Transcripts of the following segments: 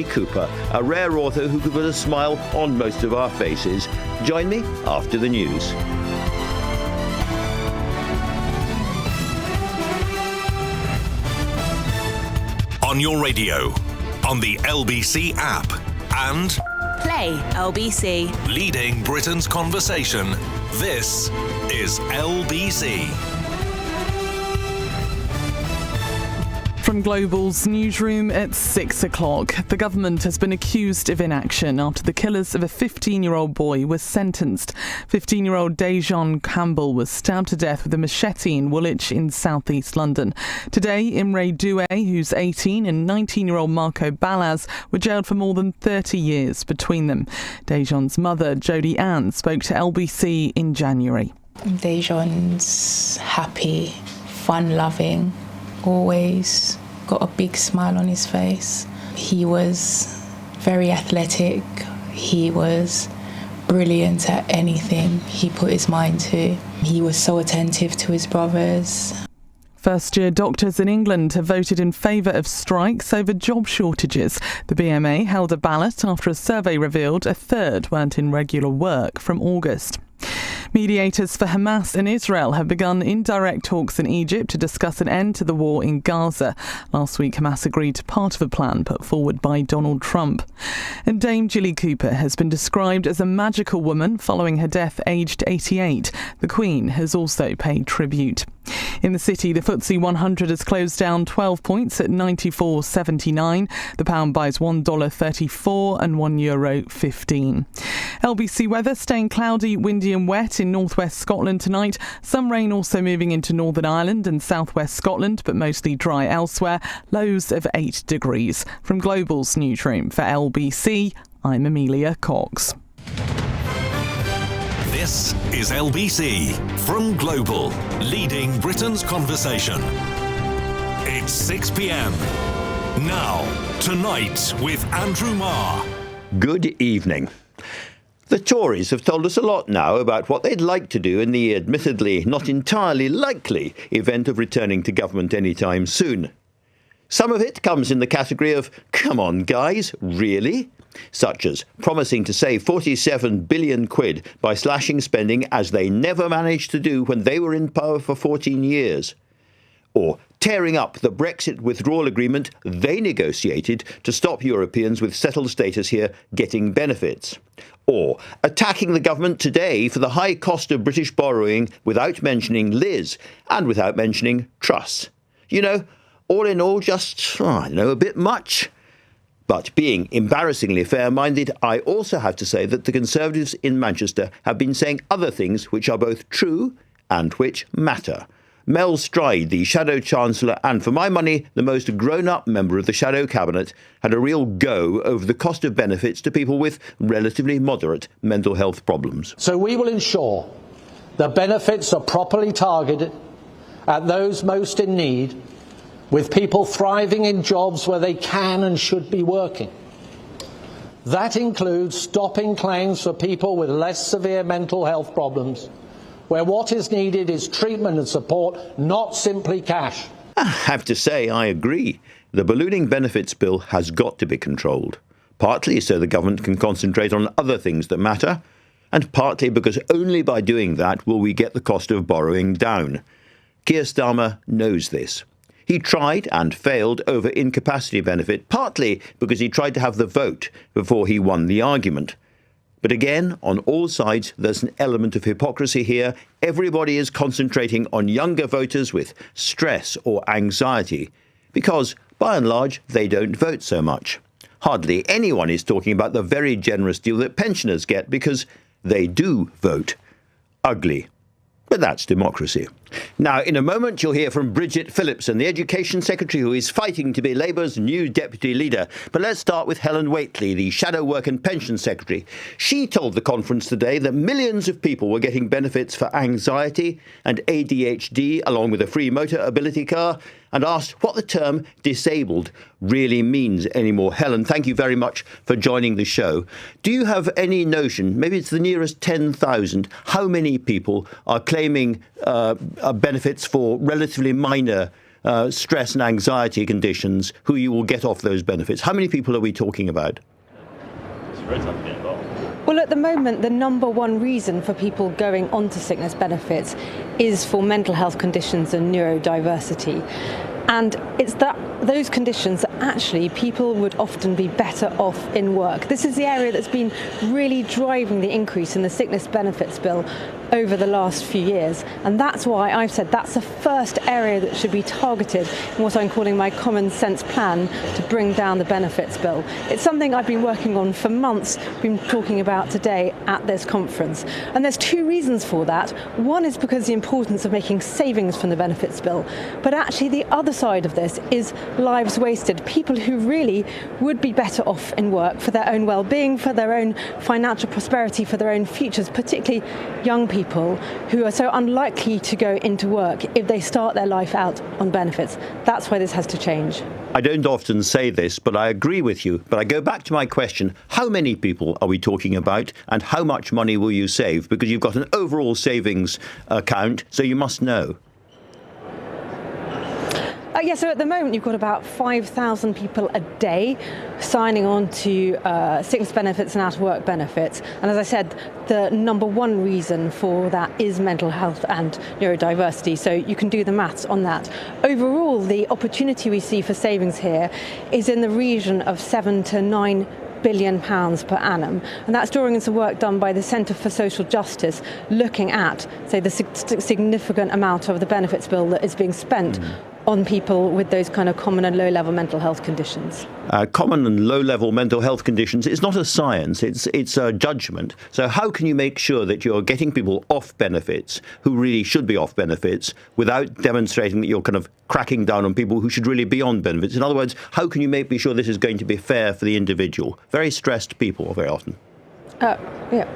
Cooper, a rare author who could put a smile on most of our faces. Join me after the news. On your radio, on the LBC app, and Play LBC. leading Britain's conversation. This is LBC. From Global's newsroom at 6 o'clock, the government has been accused of inaction after the killers of a 15-year-old boy were sentenced. 15-year-old Dejan Campbell was stabbed to death with a machete in Woolwich in southeast London. Today, Imre Due, who's 18, and 19-year-old Marco Balaz were jailed for more than 30 years between them. Dejan's mother, Jodie Ann, spoke to LBC in January. Dejan's happy, fun-loving, always got a big smile on his face. He was very athletic. He was brilliant at anything he put his mind to. He was so attentive to his brothers. First-year doctors in England have voted in favour of strikes over job shortages. The BMA held a ballot after a survey revealed a third weren't in regular work from August. Mediators for Hamas and Israel have begun indirect talks in Egypt to discuss an end to the war in Gaza. Last week, Hamas agreed to part of a plan put forward by Donald Trump. And Dame Jilly Cooper has been described as a magical woman following her death aged 88. The Queen has also paid tribute. In the city, the FTSE 100 has closed down 12 points at 94.79. The pound buys $1.34 and €1.15. LBC weather staying cloudy, windy and wet in northwest Scotland tonight. Some rain also moving into Northern Ireland and southwest Scotland, but mostly dry elsewhere. Lows of 8 degrees. From Global's newsroom for LBC, I'm Amelia Cox. This is LBC from Global, leading Britain's conversation. It's 6 p.m. Now, Tonight with Andrew Marr. Good evening. The Tories have told us a lot now about what they'd like to do in the admittedly not entirely likely event of returning to government anytime soon. Some of it comes in the category of, come on guys, really? Such as promising to save 47 billion quid by slashing spending as they never managed to do when they were in power for 14 years. Or tearing up the Brexit withdrawal agreement they negotiated to stop Europeans with settled status here getting benefits. Or attacking the government today for the high cost of British borrowing without mentioning Liz and without mentioning Truss. You know, all in all, just, a bit much. But being embarrassingly fair-minded, I also have to say that the Conservatives in Manchester have been saying other things which are both true and which matter. Mel Stride, the Shadow Chancellor, and for my money, the most grown-up member of the Shadow Cabinet, had a real go over the cost of benefits to people with relatively moderate mental health problems. So we will ensure that benefits are properly targeted at those most in need, with people thriving in jobs where they can and should be working. That includes stopping claims for people with less severe mental health problems, where what is needed is treatment and support, not simply cash. I have to say, I agree. The ballooning benefits bill has got to be controlled, partly so the government can concentrate on other things that matter, and partly because only by doing that will we get the cost of borrowing down. Keir Starmer knows this. He tried and failed over incapacity benefit, partly because he tried to have the vote before he won the argument. But again, on all sides, there's an element of hypocrisy here. Everybody is concentrating on younger voters with stress or anxiety, because, by and large, they don't vote so much. Hardly anyone is talking about the very generous deal that pensioners get, because they do vote. Ugly. But that's democracy. Now, in a moment, you'll hear from Bridget Phillipson, the Education Secretary who is fighting to be Labour's new Deputy Leader. But let's start with Helen Whately, the Shadow Work and Pension Secretary. She told the conference today that millions of people were getting benefits for anxiety and ADHD, along with a free motor ability car, and asked what the term disabled really means anymore. Helen, thank you very much for joining the show. Do you have any notion, maybe it's the nearest 10,000, how many people are claiming benefits for relatively minor stress and anxiety conditions who you will get off those benefits? How many people are we talking about? Well, at the moment, the number one reason for people going onto sickness benefits is for mental health conditions and neurodiversity. And it's those conditions that actually people would often be better off in work. This is the area that's been really driving the increase in the sickness benefits bill over the last few years. And that's why I've said that's the first area that should be targeted in what I'm calling my common sense plan to bring down the benefits bill. It's something I've been working on for months, been talking about today at this conference. And there's two reasons for that. One is because the importance of making savings from the benefits bill. But actually the other side of this is lives wasted. People who really would be better off in work for their own well-being, for their own financial prosperity, for their own futures, particularly young people who are so unlikely to go into work if they start their life out on benefits. That's why this has to change. I don't often say this, but I agree with you. But I go back to my question, how many people are we talking about and how much money will you save? Because you've got an overall savings account, so you must know. So at the moment you've got about 5,000 people a day signing on to sickness benefits and out-of-work benefits. And as I said, the number one reason for that is mental health and neurodiversity. So you can do the maths on that. Overall, the opportunity we see for savings here is in the region of £7 to £9 billion per annum, and that's drawing on some work done by the Centre for Social Justice, looking at, say, the significant amount of the benefits bill that is being spent on people with those kind of common and low-level mental health conditions. Common and low-level mental health conditions, it's not a science, it's a judgment. So how can you make sure that you're getting people off benefits who really should be off benefits without demonstrating that you're kind of cracking down on people who should really be on benefits? In other words, how can you be sure this is going to be fair for the individual? Very stressed people very often. Yeah.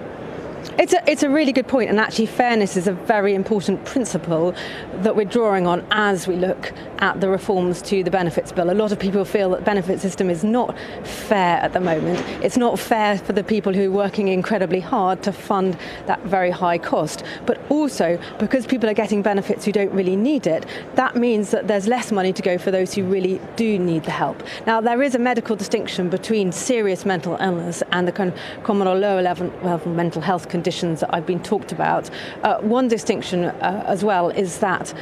It's a really good point, and actually fairness is a very important principle that we're drawing on as we look at the reforms to the benefits bill. A lot of people feel that the benefit system is not fair at the moment. It's not fair for the people who are working incredibly hard to fund that very high cost, but also because people are getting benefits who don't really need it, that means that there's less money to go for those who really do need the help. Now, there is a medical distinction between serious mental illness and the kind of common or lower level mental health conditions that I've been talked about. One distinction as well is that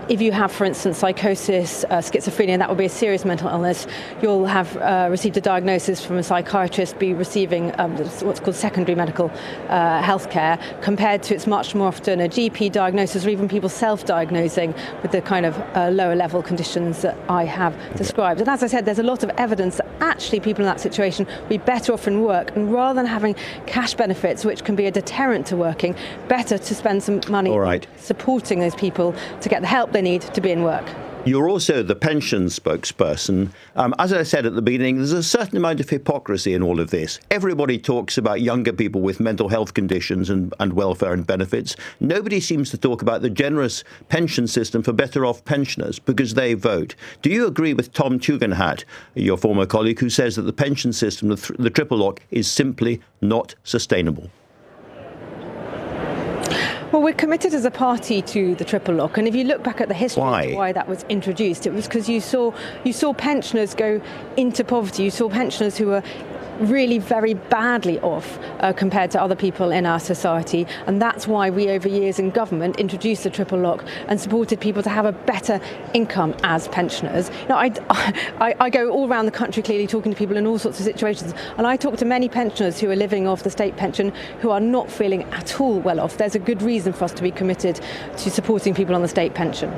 if you have, for instance, psychosis, schizophrenia, that would be a serious mental illness, you'll have received a diagnosis from a psychiatrist, be receiving what's called secondary medical health care, compared to it's much more often a GP diagnosis or even people self-diagnosing with the kind of lower level conditions that I have described. And as I said, there's a lot of evidence that actually people in that situation will be better off in work, and rather than having cash benefits, which can be a deterrent to working, better to spend some money supporting those people to get the help they need to be in work. You're also the pension spokesperson. As I said at the beginning, there's a certain amount of hypocrisy in all of this. Everybody talks about younger people with mental health conditions and welfare and benefits. Nobody seems to talk about the generous pension system for better off pensioners because they vote. Do you agree with Tom Tugendhat, your former colleague, who says that the pension system, the triple lock, is simply not sustainable? Well, we're committed as a party to the triple lock, and if you look back at the history of why that was introduced, it was because you saw pensioners go into poverty. You saw pensioners who were really very badly off compared to other people in our society, and that's why we over years in government introduced the triple lock and supported people to have a better income as pensioners. Now, I go all around the country clearly talking to people in all sorts of situations, and I talk to many pensioners who are living off the state pension who are not feeling at all well off. There's a good reason for us to be committed to supporting people on the state pension.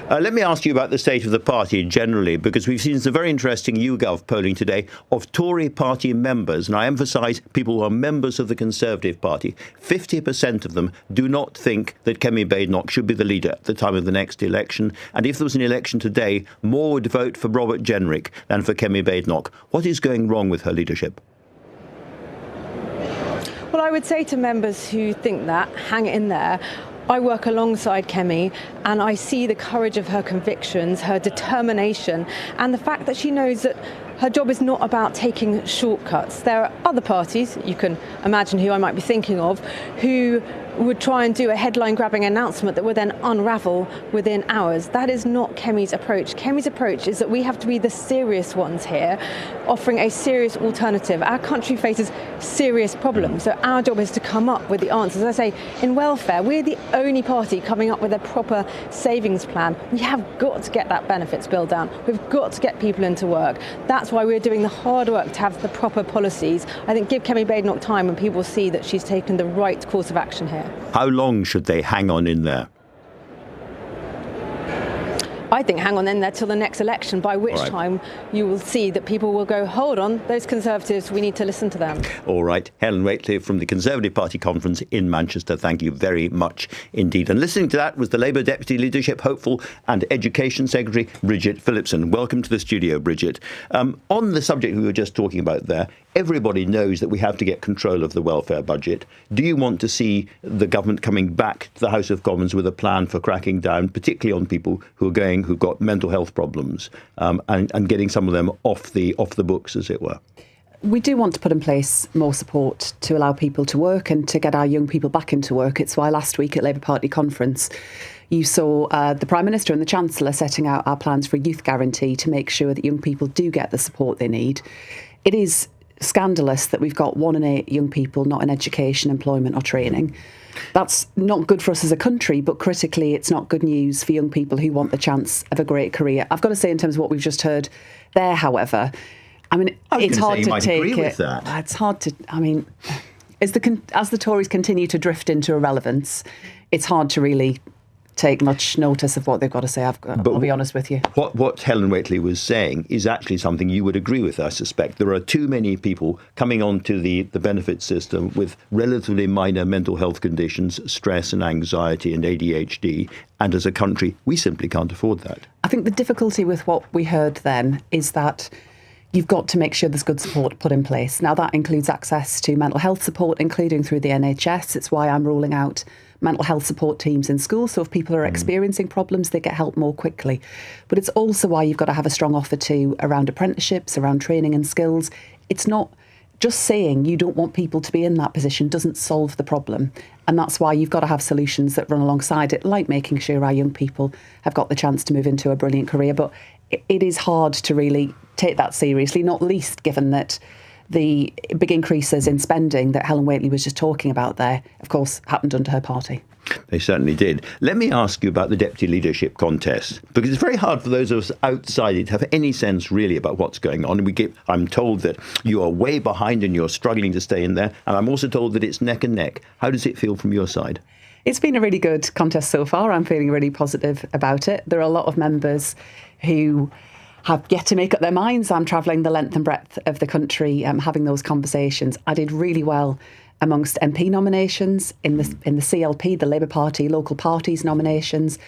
Let me ask you about the state of the party generally, because we've seen some very interesting YouGov polling today of Tory party members, and I emphasise people who are members of the Conservative Party. 50% of them do not think that Kemi Badenoch should be the leader at the time of the next election, and if there was an election today, more would vote for Robert Jenrick than for Kemi Badenoch. What is going wrong with her leadership? Well, I would say to members who think that, hang in there. I work alongside Kemi, and I see the courage of her convictions, her determination, and the fact that she knows that her job is not about taking shortcuts. There are other parties, you can imagine who I might be thinking of, who would try and do a headline-grabbing announcement that would then unravel within hours. That is not Kemi's approach. Kemi's approach is that we have to be the serious ones here, offering a serious alternative. Our country faces serious problems, so our job is to come up with the answers. As I say, in welfare, we're the only party coming up with a proper savings plan. We have got to get that benefits bill down. We've got to get people into work. That's why we're doing the hard work to have the proper policies. I think give Kemi Badenoch time and people see that she's taken the right course of action here. How long should they hang on in there? I think hang on in there till the next election, by which time you will see that people will go, hold on, those Conservatives, we need to listen to them. All right. Helen Whately from the Conservative Party conference in Manchester. Thank you very much indeed. And listening to that was the Labour Deputy Leadership Hopeful and Education Secretary, Bridget Phillipson. Welcome to the studio, Bridget. On the subject we were just talking about there, everybody knows that we have to get control of the welfare budget. Do you want to see the government coming back to the House of Commons with a plan for cracking down, particularly on people who've got mental health problems, and getting some of them off the books, as it were? We do want to put in place more support to allow people to work and to get our young people back into work. It's why last week at Labour Party conference you saw the Prime Minister and the Chancellor setting out our plans for a youth guarantee to make sure that young people do get the support they need. It is scandalous that we've got 1 in 8 young people not in education, employment or training. That's not good for us as a country, but critically it's not good news for young people who want the chance of a great career. I've got to say, in terms of what we've just heard there, however, I mean, it's hard to take it. It's hard to, I mean, as the Tories continue to drift into irrelevance, it's hard to really take much notice of what they've got to say. I'll be honest with you. What Helen Whately was saying is actually something you would agree with, I suspect. There are too many people coming onto the benefit system with relatively minor mental health conditions, stress and anxiety and ADHD. And as a country, we simply can't afford that. I think the difficulty with what we heard then is that you've got to make sure there's good support put in place. Now, that includes access to mental health support, including through the NHS. It's why I'm rolling out mental health support teams in schools. So if people are experiencing problems, they get help more quickly. But it's also why you've got to have a strong offer too around apprenticeships, around training and skills. It's not just saying you don't want people to be in that position doesn't solve the problem. And that's why you've got to have solutions that run alongside it, like making sure our young people have got the chance to move into a brilliant career. But it is hard to really take that seriously, not least given that the big increases in spending that Helen Whately was just talking about there, of course, happened under her party. They certainly did. Let me ask you about the deputy leadership contest, because it's very hard for those of us outside it to have any sense really about what's going on. And I'm told that you are way behind and you're struggling to stay in there. And I'm also told that it's neck and neck. How does it feel from your side? It's been a really good contest so far. I'm feeling really positive about it. There are a lot of members who have yet to make up their minds. I'm travelling the length and breadth of the country, having those conversations. I did really well amongst MP nominations, in the CLP, the Labour Party, local parties nominations.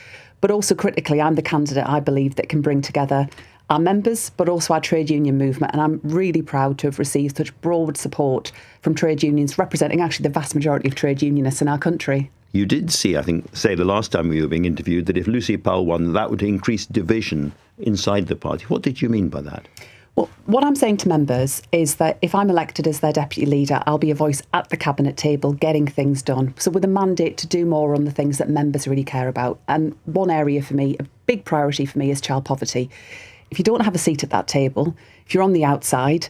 But also critically, I'm the candidate, I believe, that can bring together our members, but also our trade union movement. And I'm really proud to have received such broad support from trade unions, representing actually the vast majority of trade unionists in our country. You did say the last time we were being interviewed, that if Lucy Powell won, that would increase division inside the party. What did you mean by that? Well, what I'm saying to members is that if I'm elected as their deputy leader, I'll be a voice at the cabinet table getting things done. So with a mandate to do more on the things that members really care about. And one area for me, a big priority for me, is child poverty. If you don't have a seat at that table, if you're on the outside,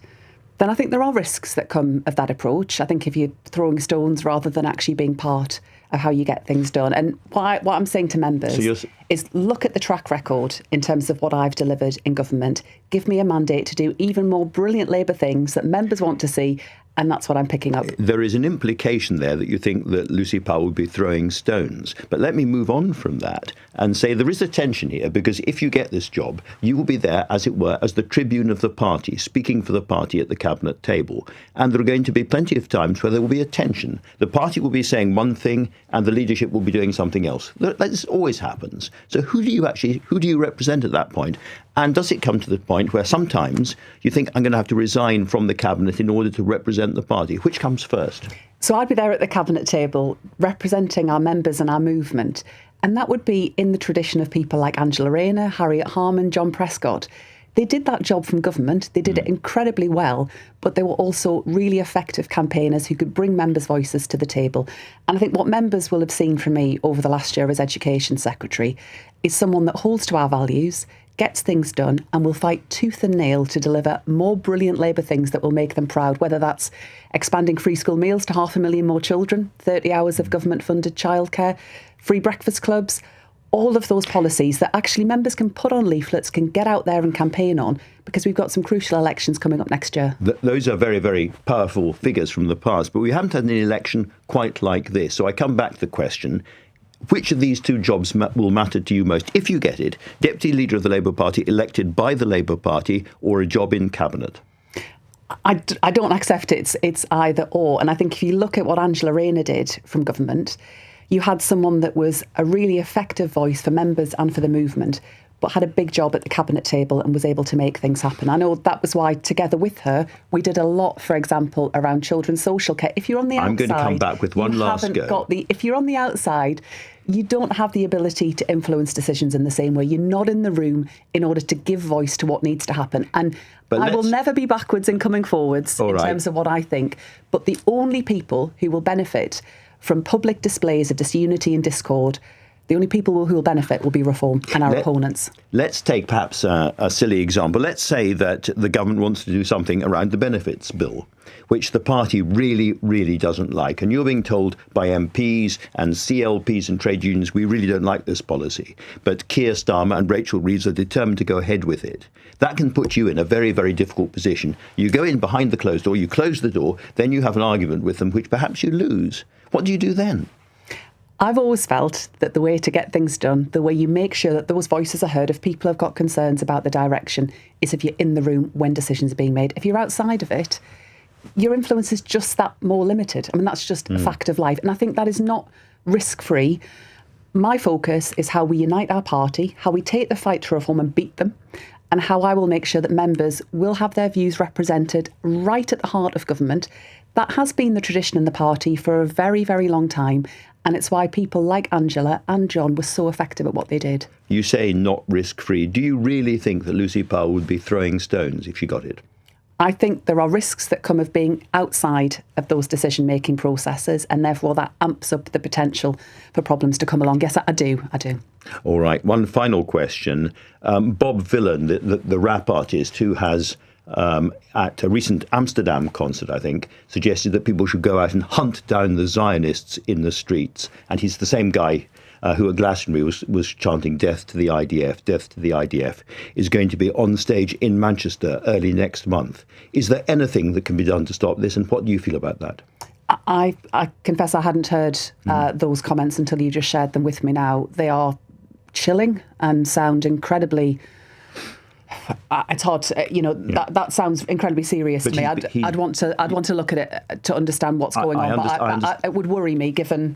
then I think there are risks that come of that approach. I think if you're throwing stones rather than actually being part of how you get things done. And what I'm saying to members is look at the track record in terms of what I've delivered in government. Give me a mandate to do even more brilliant Labour things that members want to see. And that's what I'm picking up. There is an implication there that you think that Lucy Powell would be throwing stones. But let me move on from that and say there is a tension here, because if you get this job, you will be there, as it were, as the tribune of the party, speaking for the party at the cabinet table. And there are going to be plenty of times where there will be a tension. The party will be saying one thing and the leadership will be doing something else. This always happens. So who do you represent at that point? And does it come to the point where sometimes you think, I'm going to have to resign from the cabinet in order to represent the party? Which comes first? So I'd be there at the cabinet table representing our members and our movement. And that would be in the tradition of people like Angela Rayner, Harriet Harman, John Prescott. They did that job from government. They did it incredibly well, but they were also really effective campaigners who could bring members' voices to the table. And I think what members will have seen from me over the last year as Education Secretary is someone that holds to our values, gets things done, and will fight tooth and nail to deliver more brilliant Labour things that will make them proud, whether that's expanding free school meals to 500,000 more children, 30 hours of government-funded childcare, free breakfast clubs, all of those policies that actually members can put on leaflets, can get out there and campaign on, because we've got some crucial elections coming up next year. Those are very, very powerful figures from the past, but we haven't had an election quite like this. So I come back to the question, which of these two jobs will matter to you most if you get it? Deputy Leader of the Labour Party elected by the Labour Party, or a job in Cabinet? I don't accept it's either or. And I think if you look at what Angela Rayner did from government, you had someone that was a really effective voice for members and for the movement, but had a big job at the cabinet table and was able to make things happen. I know that was why, together with her, we did a lot, for example, around children's social care. If you're on the outside... I'm going to come back with one last go. If you're on the outside, you don't have the ability to influence decisions in the same way. You're not in the room in order to give voice to what needs to happen. And I will never be backwards in coming forwards in terms of what I think. But the only people who will benefit from public displays of disunity and discord, the only people who will benefit will be Reform and our opponents. Let's take perhaps a silly example. Let's say that the government wants to do something around the benefits bill, which the party really, really doesn't like. And you're being told by MPs and CLPs and trade unions, we really don't like this policy. But Keir Starmer and Rachel Reeves are determined to go ahead with it. That can put you in a very, very difficult position. You go in behind the closed door, you close the door, then you have an argument with them, which perhaps you lose. What do you do then? I've always felt that the way to get things done, the way you make sure that those voices are heard if people have got concerns about the direction, is if you're in the room when decisions are being made. If you're outside of it, your influence is just that more limited. I mean, that's just a fact of life. And I think that is not risk-free. My focus is how we unite our party, how we take the fight to reform and beat them, and how I will make sure that members will have their views represented right at the heart of government. That has been the tradition in the party for a very, very long time. And it's why people like Angela and John were so effective at what they did. You say not risk-free. Do you really think that Lucy Powell would be throwing stones if she got it? I think there are risks that come of being outside of those decision-making processes, and therefore that amps up the potential for problems to come along. Yes, I do. All right. One final question. Bob Villan, the rap artist who has... at a recent Amsterdam concert, I think, suggested that people should go out and hunt down the Zionists in the streets. And he's the same guy who at Glastonbury was chanting death to the IDF, death to the IDF, is going to be on stage in Manchester early next month. Is there anything that can be done to stop this? And what do you feel about that? I confess I hadn't heard those comments until you just shared them with me now. They are chilling and sound incredibly... It's hard to, that sounds incredibly serious to me. I'd want to look at it to understand what's going on. It would worry me given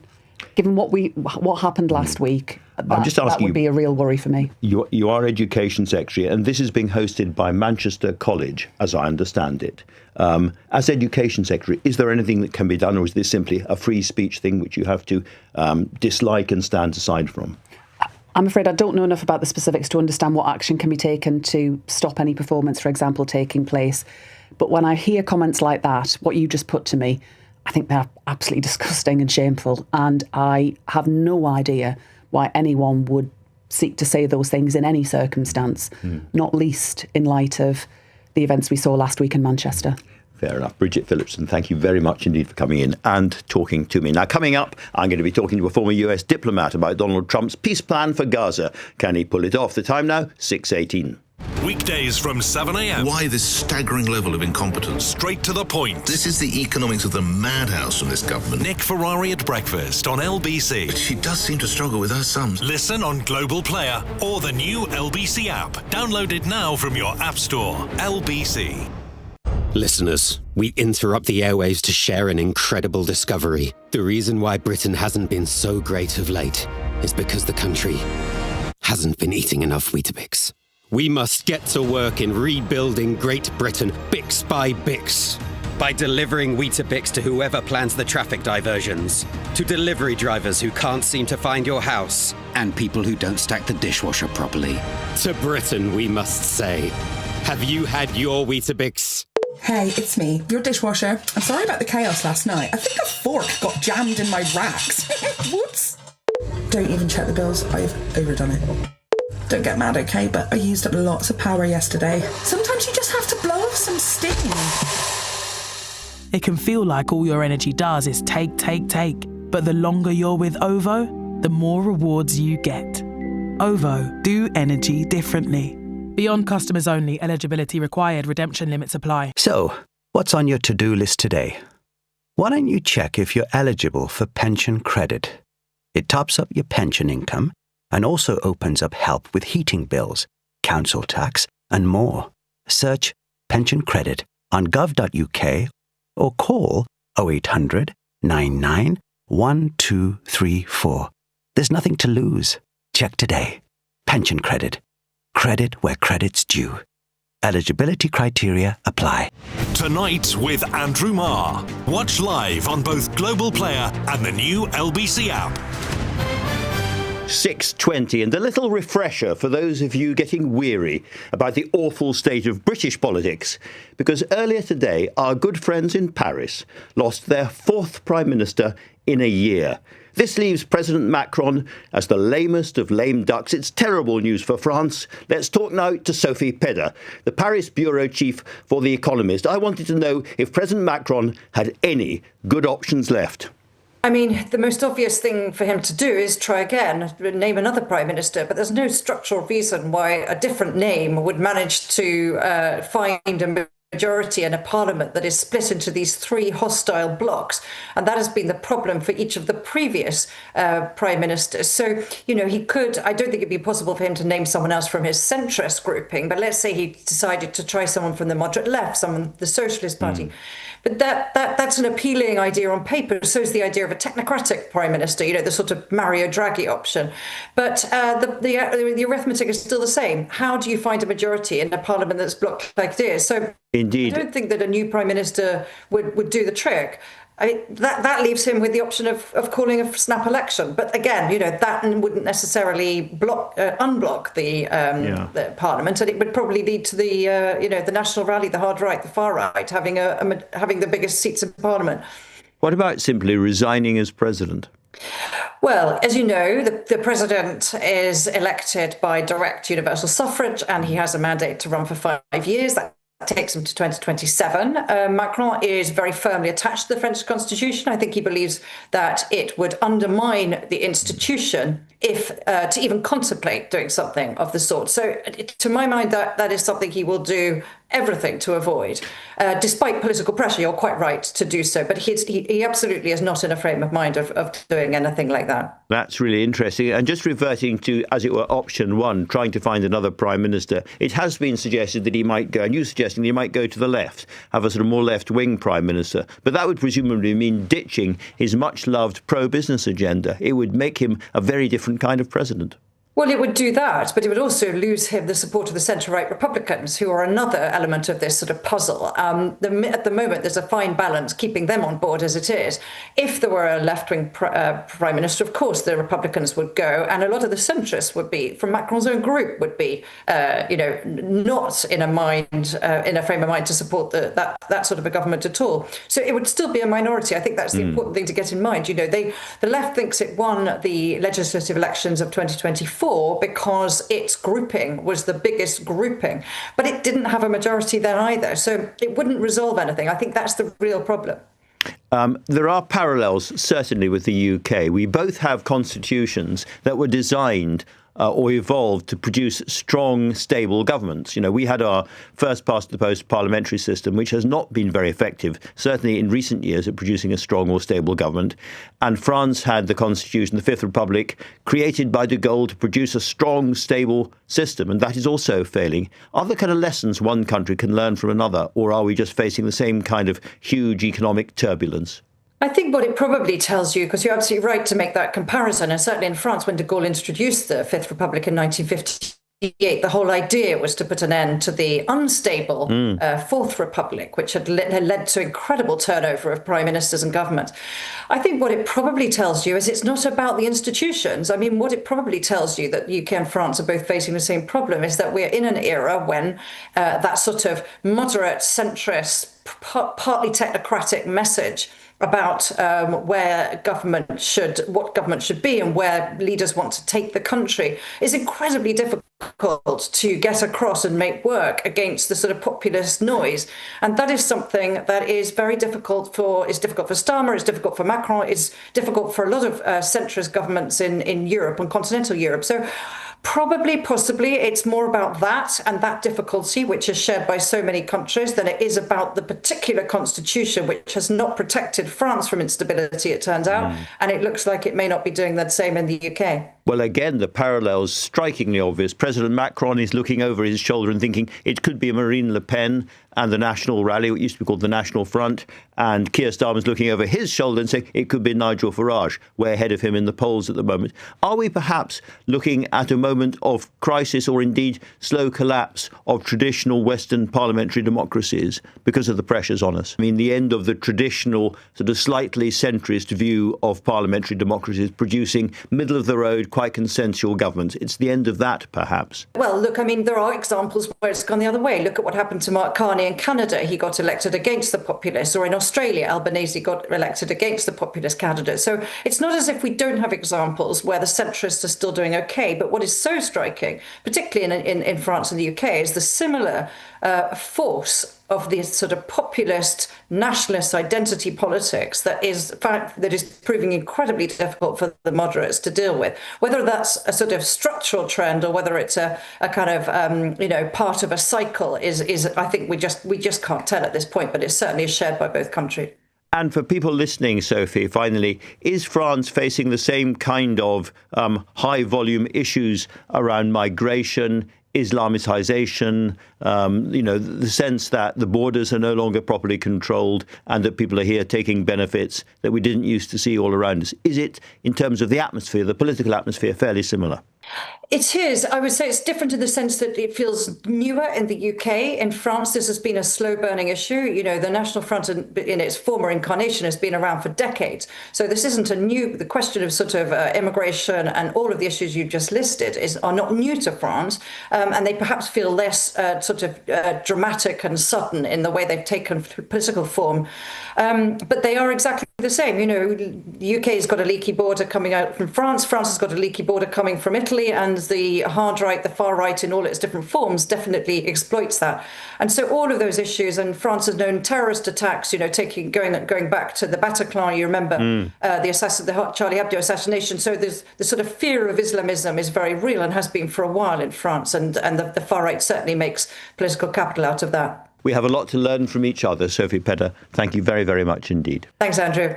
what happened last week. That would be a real worry for me. You are Education Secretary, and this is being hosted by Manchester College, as I understand it. As Education Secretary, is there anything that can be done, or is this simply a free speech thing which you have to dislike and stand aside from? I'm afraid I don't know enough about the specifics to understand what action can be taken to stop any performance, for example, taking place. But when I hear comments like that, what you just put to me, I think they're absolutely disgusting and shameful. And I have no idea why anyone would seek to say those things in any circumstance, not least in light of the events we saw last week in Manchester. Fair enough. Bridget Phillipson, thank you very much indeed for coming in and talking to me. Now, coming up, I'm going to be talking to a former US diplomat about Donald Trump's peace plan for Gaza. Can he pull it off? The time now, 6:18. Weekdays from 7 a.m. Why this staggering level of incompetence? Straight to the point. This is the economics of the madhouse from this government. Nick Ferrari at breakfast on LBC. But she does seem to struggle with her sums. Listen on Global Player or the new LBC app. Download it now from your app store. LBC. Listeners, we interrupt the airwaves to share an incredible discovery. The reason why Britain hasn't been so great of late is because the country hasn't been eating enough Weetabix. We must get to work in rebuilding Great Britain, Bix by Bix. By delivering Weetabix to whoever plans the traffic diversions, to delivery drivers who can't seem to find your house, and people who don't stack the dishwasher properly. To Britain, we must say, Have you had your Weetabix? Hey, it's me, your dishwasher. I'm sorry about the chaos last night. I think a fork got jammed in my racks. Whoops. Don't even check the bills. I've overdone it. Don't get mad, okay, but I used up lots of power yesterday. Sometimes you just have to blow off some steam. It can feel like all your energy does is take. But the longer you're with OVO, the more rewards you get. OVO, do energy differently. Beyond customers only, eligibility required, redemption limits apply. So, what's on your to-do list today? Why don't you check if you're eligible for pension credit? It tops up your pension income and also opens up help with heating bills, council tax, and more. Search pension credit on gov.uk or call 0800 99 1234. There's nothing to lose. Check today. Pension credit. Credit where credit's due. Eligibility criteria apply. Tonight with Andrew Marr. Watch live on both Global Player and the new LBC app. 6:20, and a little refresher for those of you getting weary about the awful state of British politics, because earlier today our good friends in Paris lost their fourth Prime Minister in a year. This leaves President Macron as the lamest of lame ducks. It's terrible news for France. Let's talk now to Sophie Pedder, the Paris bureau chief for The Economist. I wanted to know if President Macron had any good options left. I mean, the most obvious thing for him to do is try again, name another prime minister, but there's no structural reason why a different name would manage to find a majority in a parliament that is split into these three hostile blocs. And that has been the problem for each of the previous prime ministers. So, you know, he could, I don't think it'd be possible for him to name someone else from his centrist grouping, but let's say he decided to try someone from the moderate left, someone the Socialist Party. But that's an appealing idea on paper. So is the idea of a technocratic prime minister, you know, the sort of Mario Draghi option. But the arithmetic is still the same. How do you find a majority in a parliament that's blocked like this? So indeed, I don't think that a new prime minister would do the trick. I mean, that leaves him with the option of calling a snap election. But again, you know, that wouldn't necessarily unblock the parliament, and it would probably lead to the National Rally, the hard right, the far right, having the biggest seats in parliament. What about simply resigning as president? Well, as you know, the president is elected by direct universal suffrage, and he has a mandate to run for 5 years. That takes him to 2027. Macron is very firmly attached to the French constitution. I think he believes that it would undermine the institution if to even contemplate doing something of the sort. So to my mind, that is something he will do everything to avoid, despite political pressure. You're quite right to do so, but he absolutely is not in a frame of mind of doing anything like that. That's really interesting. And just reverting to, as it were, option one, trying to find another prime minister, it has been suggested that he might go, and you suggesting he might go to the left, have a sort of more left-wing prime minister. But that would presumably mean ditching his much-loved pro-business agenda. It would make him a very different kind of president. Well, it would do that, but it would also lose him the support of the centre-right Republicans, who are another element of this sort of puzzle. At the moment, there's a fine balance keeping them on board as it is. If there were a left-wing prime minister, of course, the Republicans would go, and a lot of the centrists would be, from Macron's own group, would be, not in a frame of mind to support that sort of a government at all. So it would still be a minority. I think that's the important thing to get in mind. You know, the left thinks it won the legislative elections of 2024. Because its grouping was the biggest grouping, but it didn't have a majority then either. So it wouldn't resolve anything. I think that's the real problem. There are parallels, certainly, with the UK. We both have constitutions that were designed or evolved to produce strong, stable governments. You know, we had our first past the post parliamentary system, which has not been very effective, certainly in recent years, at producing a strong or stable government. And France had the Constitution, the Fifth Republic, created by de Gaulle to produce a strong, stable system. And that is also failing. Are there kind of lessons one country can learn from another, or are we just facing the same kind of huge economic turbulence? I think what it probably tells you, because you're absolutely right to make that comparison, and certainly in France, when de Gaulle introduced the Fifth Republic in 1950, the whole idea was to put an end to the unstable Fourth Republic, which had led to incredible turnover of prime ministers and government. I think what it probably tells you is it's not about the institutions. I mean, what it probably tells you that UK and France are both facing the same problem is that we're in an era when that sort of moderate, centrist, partly technocratic message about what government should be and where leaders want to take the country is incredibly difficult to get across and make work against the sort of populist noise. And that is something that is very difficult for Starmer, it's difficult for Macron, it's difficult for a lot of centrist governments in Europe and continental Europe. So possibly, it's more about that and that difficulty, which is shared by so many countries, than it is about the particular constitution, which has not protected France from instability, it turns out. And it looks like it may not be doing the same in the UK. Well, again, the parallel's strikingly obvious. President Macron is looking over his shoulder and thinking it could be Marine Le Pen and the National Rally, what used to be called the National Front, and Keir Starmer's looking over his shoulder and saying it could be Nigel Farage. We're ahead of him in the polls at the moment. Are we perhaps looking at a moment of crisis or indeed slow collapse of traditional Western parliamentary democracies because of the pressures on us? I mean, the end of the traditional sort of slightly centrist view of parliamentary democracies producing middle-of-the-road, quite consensual governments. It's the end of that, perhaps. Well, look, I mean, there are examples where it's gone the other way. Look at what happened to Mark Carney in Canada. He got elected against the populists. Or in Australia, Albanese got elected against the populist candidate. So it's not as if we don't have examples where the centrists are still doing okay. But what is so striking, particularly in France and the UK, is the similar force of the sort of populist nationalist identity politics that is proving incredibly difficult for the moderates to deal with. Whether that's a sort of structural trend or whether it's a kind of part of a cycle is I think we just can't tell at this point, but it certainly is shared by both countries. And for people listening, Sophie, finally, is France facing the same kind of high volume issues around migration, Islamicization, the sense that the borders are no longer properly controlled and that people are here taking benefits that we didn't used to see all around us? Is it, in terms of the atmosphere, the political atmosphere, fairly similar? It is. I would say it's different in the sense that it feels newer in the UK. In France, this has been a slow-burning issue. You know, the National Front in its former incarnation has been around for decades. So this isn't the question of sort of immigration and all of the issues you just listed are not new to France. And they perhaps feel less dramatic and sudden in the way they've taken political form. But they are exactly the same. You know, the UK has got a leaky border coming out from France. France has got a leaky border coming from Italy. And the hard right, the far right in all its different forms definitely exploits that. And so all of those issues, and France has known terrorist attacks, you know, going back to the Bataclan, you remember the Charlie Hebdo assassination. So the sort of fear of Islamism is very real and has been for a while in France. And the far right certainly makes political capital out of that. We have a lot to learn from each other. Sophie Pedder, thank you very, very much indeed. Thanks, Andrew.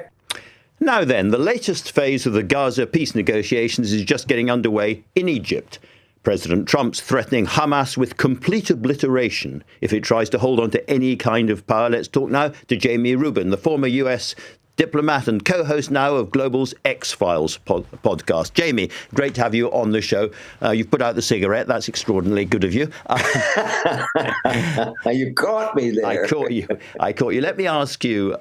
Now then, the latest phase of the Gaza peace negotiations is just getting underway in Egypt. President Trump's threatening Hamas with complete obliteration if it tries to hold on to any kind of power. Let's talk now to Jamie Rubin, the former US diplomat and co-host now of Global's X-Files podcast. Jamie, great to have you on the show. You've put out the cigarette. That's extraordinarily good of you. You caught me there. I caught you. Let me ask you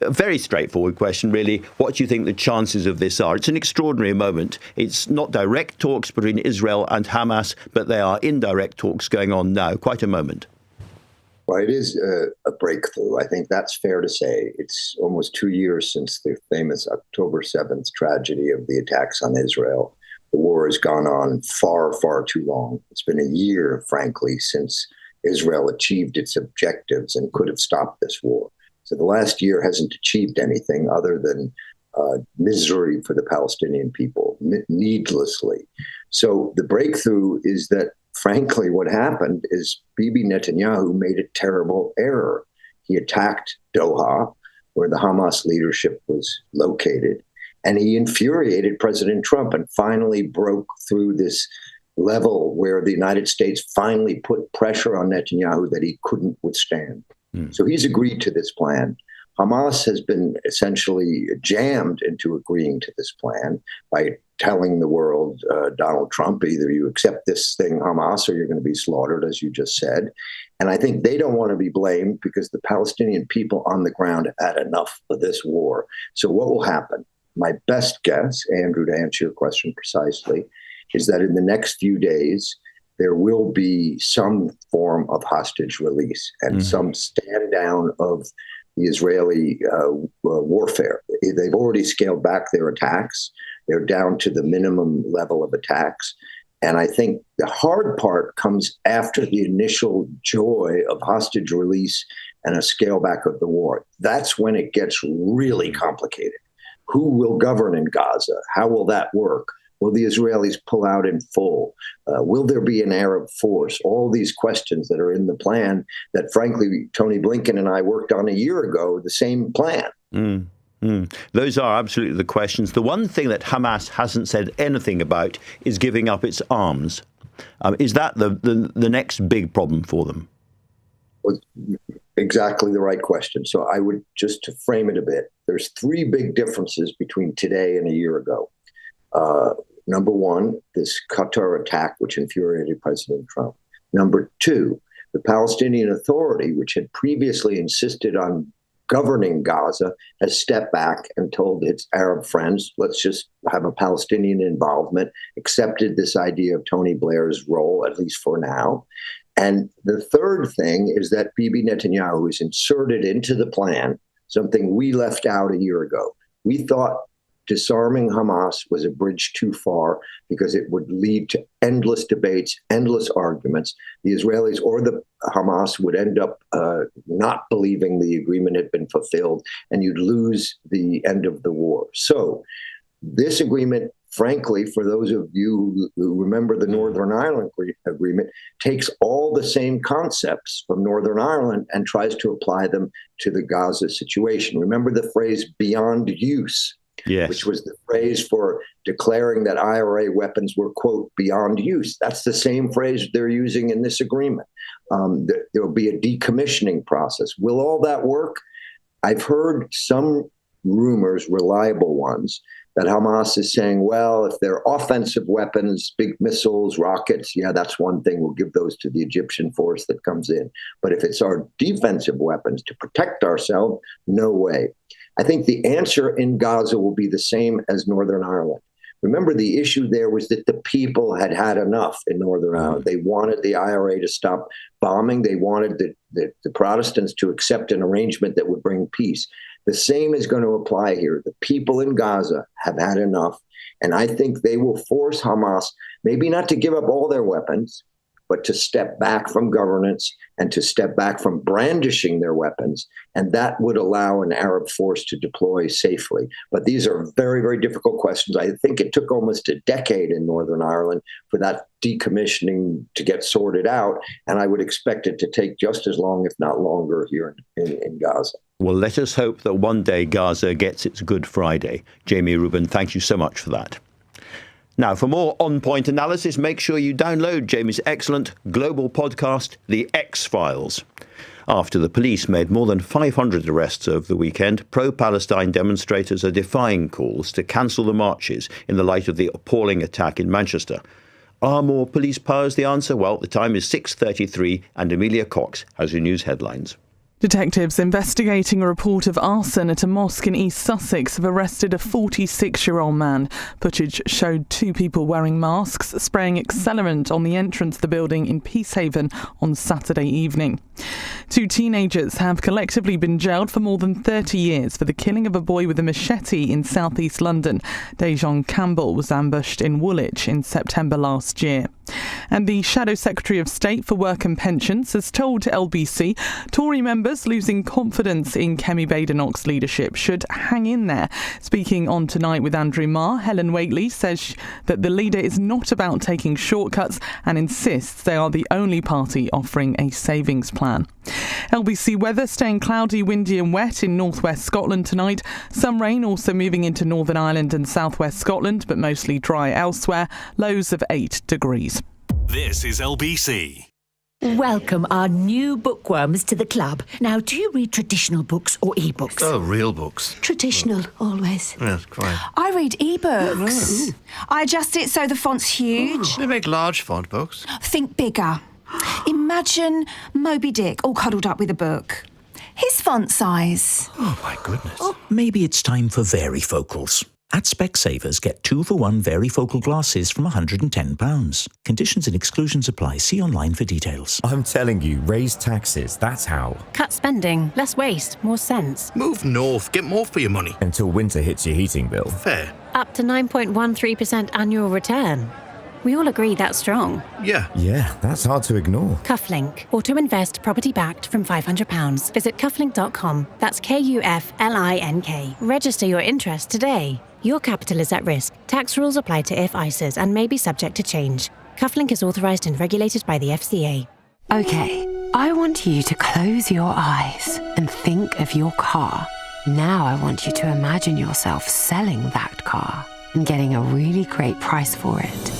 a very straightforward question, really. What do you think the chances of this are? It's an extraordinary moment. It's not direct talks between Israel and Hamas, but they are indirect talks going on now. Quite a moment. Well, it is a breakthrough. I think that's fair to say. It's almost 2 years since the famous October 7th tragedy of the attacks on Israel. The war has gone on far, far too long. It's been a year, frankly, since Israel achieved its objectives and could have stopped this war. So the last year hasn't achieved anything other than misery for the Palestinian people, needlessly. So the breakthrough is that, frankly, what happened is Bibi Netanyahu made a terrible error. He attacked Doha, where the Hamas leadership was located, and he infuriated President Trump and finally broke through this level where the United States finally put pressure on Netanyahu that he couldn't withstand. So he's agreed to this plan. Hamas has been essentially jammed into agreeing to this plan by telling the world, Donald Trump, either you accept this thing, Hamas, or you're going to be slaughtered, as you just said. And I think they don't want to be blamed because the Palestinian people on the ground have had enough of this war. So what will happen? My best guess, Andrew, to answer your question precisely, is that in the next few days, there will be some form of hostage release and some stand down of the Israeli warfare. They've already scaled back their attacks. They're down to the minimum level of attacks. And I think the hard part comes after the initial joy of hostage release and a scale back of the war. That's when it gets really complicated. Who will govern in Gaza? How will that work? Will the Israelis pull out in full? Will there be an Arab force? All these questions that are in the plan that, frankly, Tony Blinken and I worked on a year ago, the same plan. Those are absolutely the questions. The one thing that Hamas hasn't said anything about is giving up its arms. Is that the next big problem for them? Well, exactly the right question. So I would, just to frame it a bit, there's three big differences between today and a year ago. Number one, this Qatar attack, which infuriated President Trump. Number two, the Palestinian Authority, which had previously insisted on governing Gaza, has stepped back and told its Arab friends, let's just have a Palestinian involvement, accepted this idea of Tony Blair's role, at least for now. And the third thing is that Bibi Netanyahu is inserted into the plan, something we left out a year ago. We thought disarming Hamas was a bridge too far because it would lead to endless debates, endless arguments. The Israelis or the Hamas would end up not believing the agreement had been fulfilled, and you'd lose the end of the war. So this agreement, frankly, for those of you who remember the Northern Ireland agreement, takes all the same concepts from Northern Ireland and tries to apply them to the Gaza situation. Remember the phrase beyond use? Yes. Which was the phrase for declaring that IRA weapons were, quote, beyond use. That's the same phrase they're using in this agreement. There will be a decommissioning process. Will all that work? I've heard some rumors, reliable ones, that Hamas is saying, well, if they're offensive weapons, big missiles, rockets, yeah, that's one thing. We'll give those to the Egyptian force that comes in. But if it's our defensive weapons to protect ourselves, no way. I think the answer in Gaza will be the same as Northern Ireland. Remember, the issue there was that the people had had enough in Northern Ireland. They wanted the IRA to stop bombing. They wanted the Protestants to accept an arrangement that would bring peace. The same is going to apply here. The people in Gaza have had enough. And I think they will force Hamas, maybe not to give up all their weapons, but to step back from governance and to step back from brandishing their weapons. And that would allow an Arab force to deploy safely. But these are very, very difficult questions. I think it took almost a decade in Northern Ireland for that decommissioning to get sorted out. And I would expect it to take just as long, if not longer, here in Gaza. Well, let us hope that one day Gaza gets its Good Friday. Jamie Rubin, thank you so much for that. Now, for more on-point analysis, make sure you download Jamie's excellent global podcast, The X-Files. After the police made more than 500 arrests over the weekend, pro-Palestine demonstrators are defying calls to cancel the marches in the light of the appalling attack in Manchester. Are more police powers the answer? Well, the time is 6:33 and Amelia Cox has your news headlines. Detectives investigating a report of arson at a mosque in East Sussex have arrested a 46-year-old man. Footage showed two people wearing masks spraying accelerant on the entrance of the building in Peacehaven on Saturday evening. Two teenagers have collectively been jailed for more than 30 years for the killing of a boy with a machete in southeast London. Dejon Campbell was ambushed in Woolwich in September last year. And the Shadow Secretary of State for Work and Pensions has told LBC Tory members losing confidence in Kemi Badenoch's leadership should hang in there. Speaking on Tonight with Andrew Marr, Helen Whately says that the leader is not about taking shortcuts and insists they are the only party offering a savings plan. LBC weather staying cloudy, windy and wet in northwest Scotland tonight. Some rain also moving into Northern Ireland and southwest Scotland, but mostly dry elsewhere. Lows of 8 degrees. This is LBC. Welcome our new bookworms to the club. Now, do you read traditional books or e-books? Oh, real books. Traditional, always. Yes, quite. I read e-books. I adjust it so the font's huge. They make large font books. Think bigger. Imagine Moby Dick all cuddled up with a book. His font size. Oh, my goodness. Maybe it's time for varifocals. At Specsavers, get 2-for-1 varifocal glasses from £110. Conditions and exclusions apply. See online for details. I'm telling you, raise taxes, that's how. Cut spending, less waste, more sense. Move north, get more for your money. Until winter hits your heating bill. Fair. Up to 9.13% annual return. We all agree that's strong. Yeah. Yeah, that's hard to ignore. Cufflink. Auto invest property backed from £500. Visit cufflink.com. That's KUFLINK. Register your interest today. Your capital is at risk. Tax rules apply to if ISAs and may be subject to change. Cufflink is authorised and regulated by the FCA. Okay, I want you to close your eyes and think of your car. Now I want you to imagine yourself selling that car and getting a really great price for it.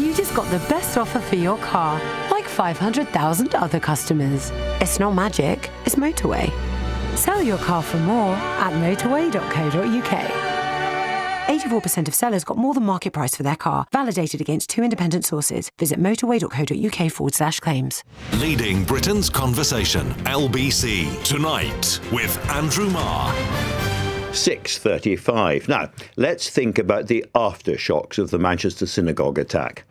You just got the best offer for your car, like 500,000 other customers. It's not magic, it's motorway. Sell your car for more at motorway.co.uk. 84% of sellers got more than market price for their car, validated against 2 independent sources. Visit motorway.co.uk/claims. Leading Britain's conversation, LBC, tonight with Andrew Marr. 6:35. Now, let's think about the aftershocks of the Manchester synagogue attack.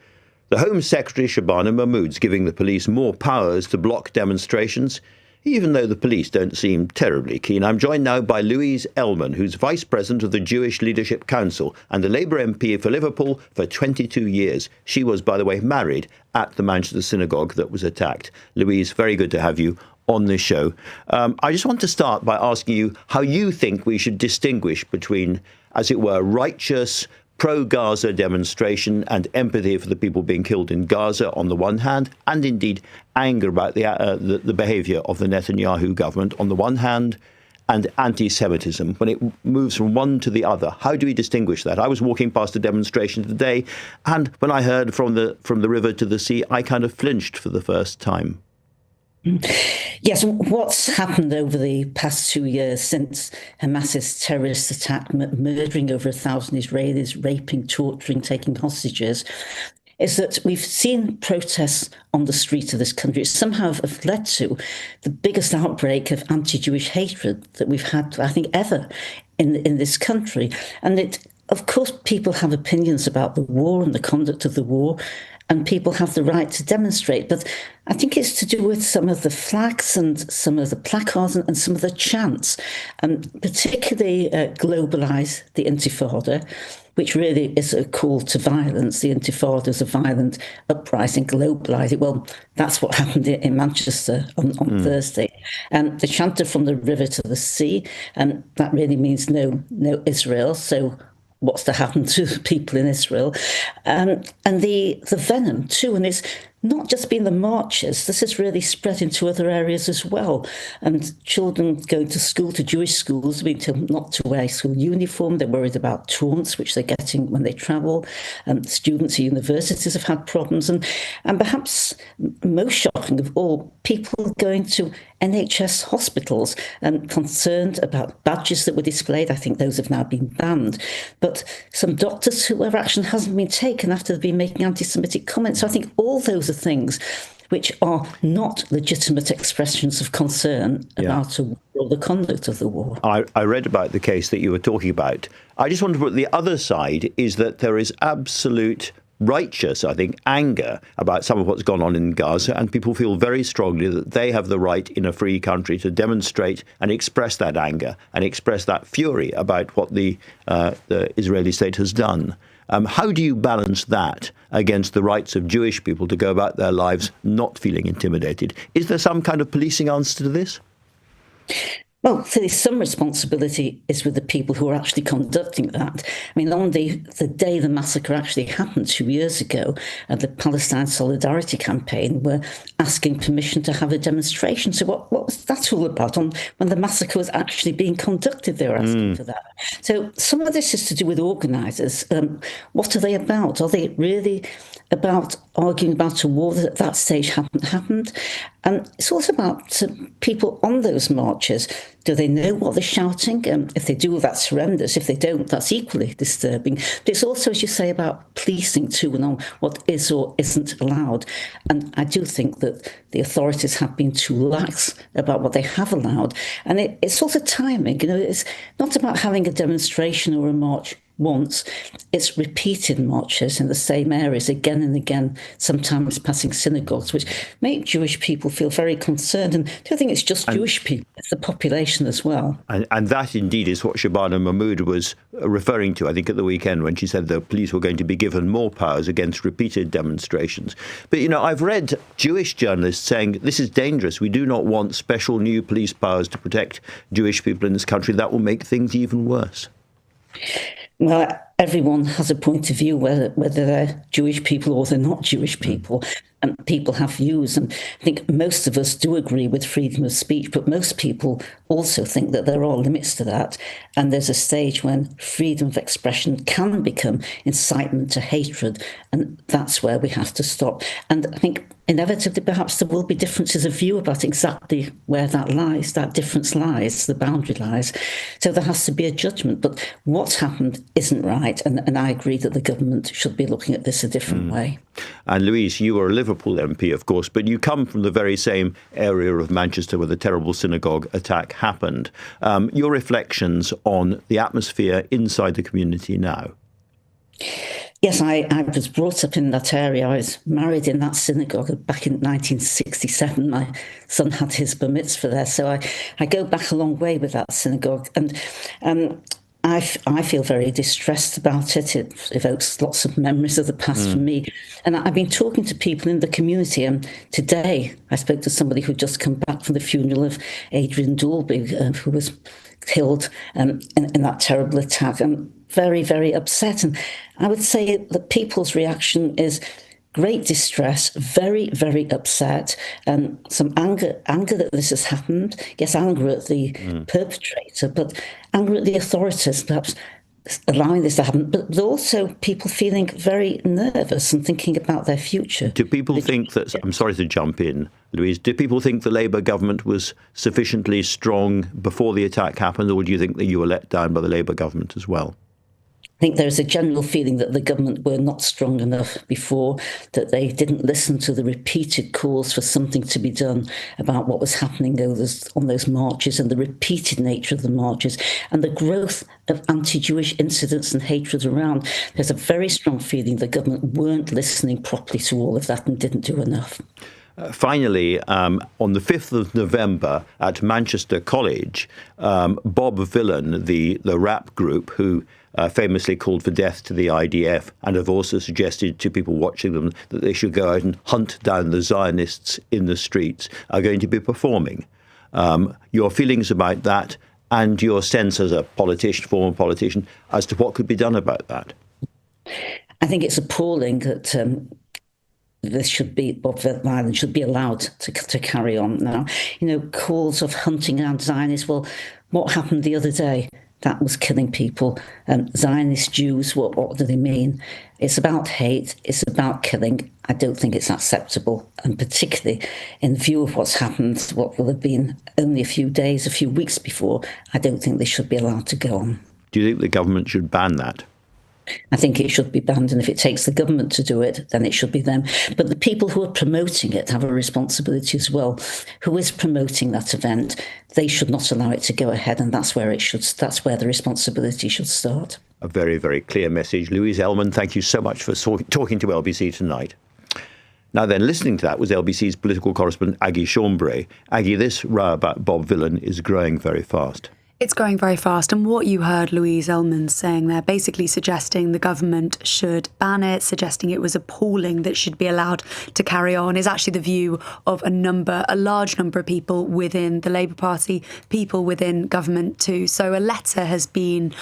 The Home Secretary Shabana Mahmood's giving the police more powers to block demonstrations, even though the police don't seem terribly keen. I'm joined now by Louise Ellmann, who's Vice President of the Jewish Leadership Council and a Labour MP for Liverpool for 22 years. She was, by the way, married at the Manchester synagogue that was attacked. Louise, very good to have you on this show. I just want to start by asking you how you think we should distinguish between, as it were, righteous pro-Gaza demonstration and empathy for the people being killed in Gaza on the one hand, and indeed anger about the behaviour of the Netanyahu government on the one hand, and anti-Semitism, when it moves from one to the other. How do we distinguish that? I was walking past a demonstration today, and when I heard from the river to the sea, I kind of flinched for the first time. Yes, what's happened over the past 2 years since Hamas's terrorist attack, murdering over 1,000 Israelis, raping, torturing, taking hostages, is that we've seen protests on the street of this country somehow have led to the biggest outbreak of anti-Jewish hatred that we've had, I think, ever in this country. And of course, people have opinions about the war and the conduct of the war, and people have the right to demonstrate. But I think it's to do with some of the flags and some of the placards and some of the chants, and particularly globalise the Intifada, which really is a call to violence. The Intifada is a violent uprising, globalise it. Well, that's what happened in Manchester on Thursday. And the chanter from the river to the sea, and that really means no Israel. So what's to happen to people in Israel? And the venom too, and it's not just been the marches, this has really spread into other areas as well. And children going to school, to Jewish schools, being told not to wear school uniform. They're worried about taunts, which they're getting when they travel. Students at universities have had problems. And perhaps most shocking of all, people going to NHS hospitals and concerned about badges that were displayed. I think those have now been banned. But some doctors whose action hasn't been taken after they've been making anti-Semitic comments. So I think all those are things which are not legitimate expressions of concern about the conduct of the war. I read about the case that you were talking about. I just want to put the other side is that there is absolute righteous, I think, anger about some of what's gone on in Gaza, and people feel very strongly that they have the right in a free country to demonstrate and express that anger and express that fury about what the Israeli state has done. How do you balance that against the rights of Jewish people to go about their lives not feeling intimidated? Is there some kind of policing answer to this? Well, clearly some responsibility is with the people who are actually conducting that. I mean, on the day the massacre actually happened 2 years ago, the Palestine Solidarity Campaign were asking permission to have a demonstration. So what was that all about? When the massacre was actually being conducted, they were asking for that. So some of this is to do with organisers. What are they about? Are they really about arguing about a war that at that stage hadn't happened. And it's also about people on those marches. Do they know what they're shouting? If they do, that's horrendous. If they don't, that's equally disturbing. But it's also, as you say, about policing too and on what is or isn't allowed. And I do think that the authorities have been too lax about what they have allowed. And it's also timing. It's not about having a demonstration or a march once. It's repeated marches in the same areas again and again, sometimes passing synagogues, which make Jewish people feel very concerned. And I don't think it's just Jewish people, it's the population as well. And that indeed is what Shabana Mahmood was referring to, I think, at the weekend when she said the police were going to be given more powers against repeated demonstrations. But, I've read Jewish journalists saying this is dangerous. We do not want special new police powers to protect Jewish people in this country. That will make things even worse. Well, everyone has a point of view, whether they're Jewish people or they're not Jewish people. And people have views. And I think most of us do agree with freedom of speech, but most people also think that there are limits to that. And there's a stage when freedom of expression can become incitement to hatred. And that's where we have to stop. And I think inevitably, perhaps there will be differences of view about exactly where that lies, that difference lies, the boundary lies. So there has to be a judgment. But what's happened isn't right. And I agree that the government should be looking at this a different way. And Louise, you were a Liverpool MP, of course, but you come from the very same area of Manchester where the terrible synagogue attack happened. Your reflections on the atmosphere inside the community now? Yes, I was brought up in that area. I was married in that synagogue back in 1967. My son had his bar mitzvah there, so I go back a long way with that synagogue. And I feel very distressed about it. It evokes lots of memories of the past for me. And I've been talking to people in the community. And today I spoke to somebody who'd just come back from the funeral of Adrian Dalby, who was killed in that terrible attack. I'm very, very upset. And I would say that people's reaction is great distress, very, very upset, and some anger that this has happened. Yes, anger at the perpetrator, but anger at the authorities, perhaps allowing this to happen, but also people feeling very nervous and thinking about their future. Do people think that, I'm sorry to jump in, Louise, do people think the Labour government was sufficiently strong before the attack happened, or do you think that you were let down by the Labour government as well? I think there's a general feeling that the government were not strong enough before, that they didn't listen to the repeated calls for something to be done about what was happening on those marches and the repeated nature of the marches and the growth of anti-Jewish incidents and hatred around. There's a very strong feeling the government weren't listening properly to all of that and didn't do enough. Finally, on the 5th of November at Manchester College, Bob Vylan, the rap group who famously called for death to the IDF and have also suggested to people watching them that they should go out and hunt down the Zionists in the streets, are going to be performing. Your feelings about that and your sense as a politician, former politician, as to what could be done about that? I think it's appalling that this should be, Bob Vylan should be allowed to carry on now. Calls of hunting down Zionists. Well, what happened the other day? That was killing people. Zionist Jews, what do they mean? It's about hate. It's about killing. I don't think it's acceptable. And particularly in view of what's happened, what will have been only a few days, a few weeks before, I don't think they should be allowed to go on. Do you think the government should ban that? I think it should be banned, and if it takes the government to do it, then it should be them. But the people who are promoting it have a responsibility as well. Who is promoting that event? They should not allow it to go ahead, and that's where the responsibility should start. A very, very clear message. Louise Ellmann, thank you so much for talking to LBC tonight. Now then, listening to that was LBC's political correspondent Aggie Chambre. Aggie, this row about Bob Vylan is growing very fast. It's growing very fast, and what you heard Louise Ellmann saying there, basically suggesting the government should ban it, suggesting it was appalling that should be allowed to carry on, is actually the view of a large number of people within the Labour Party, people within government too. So a letter has been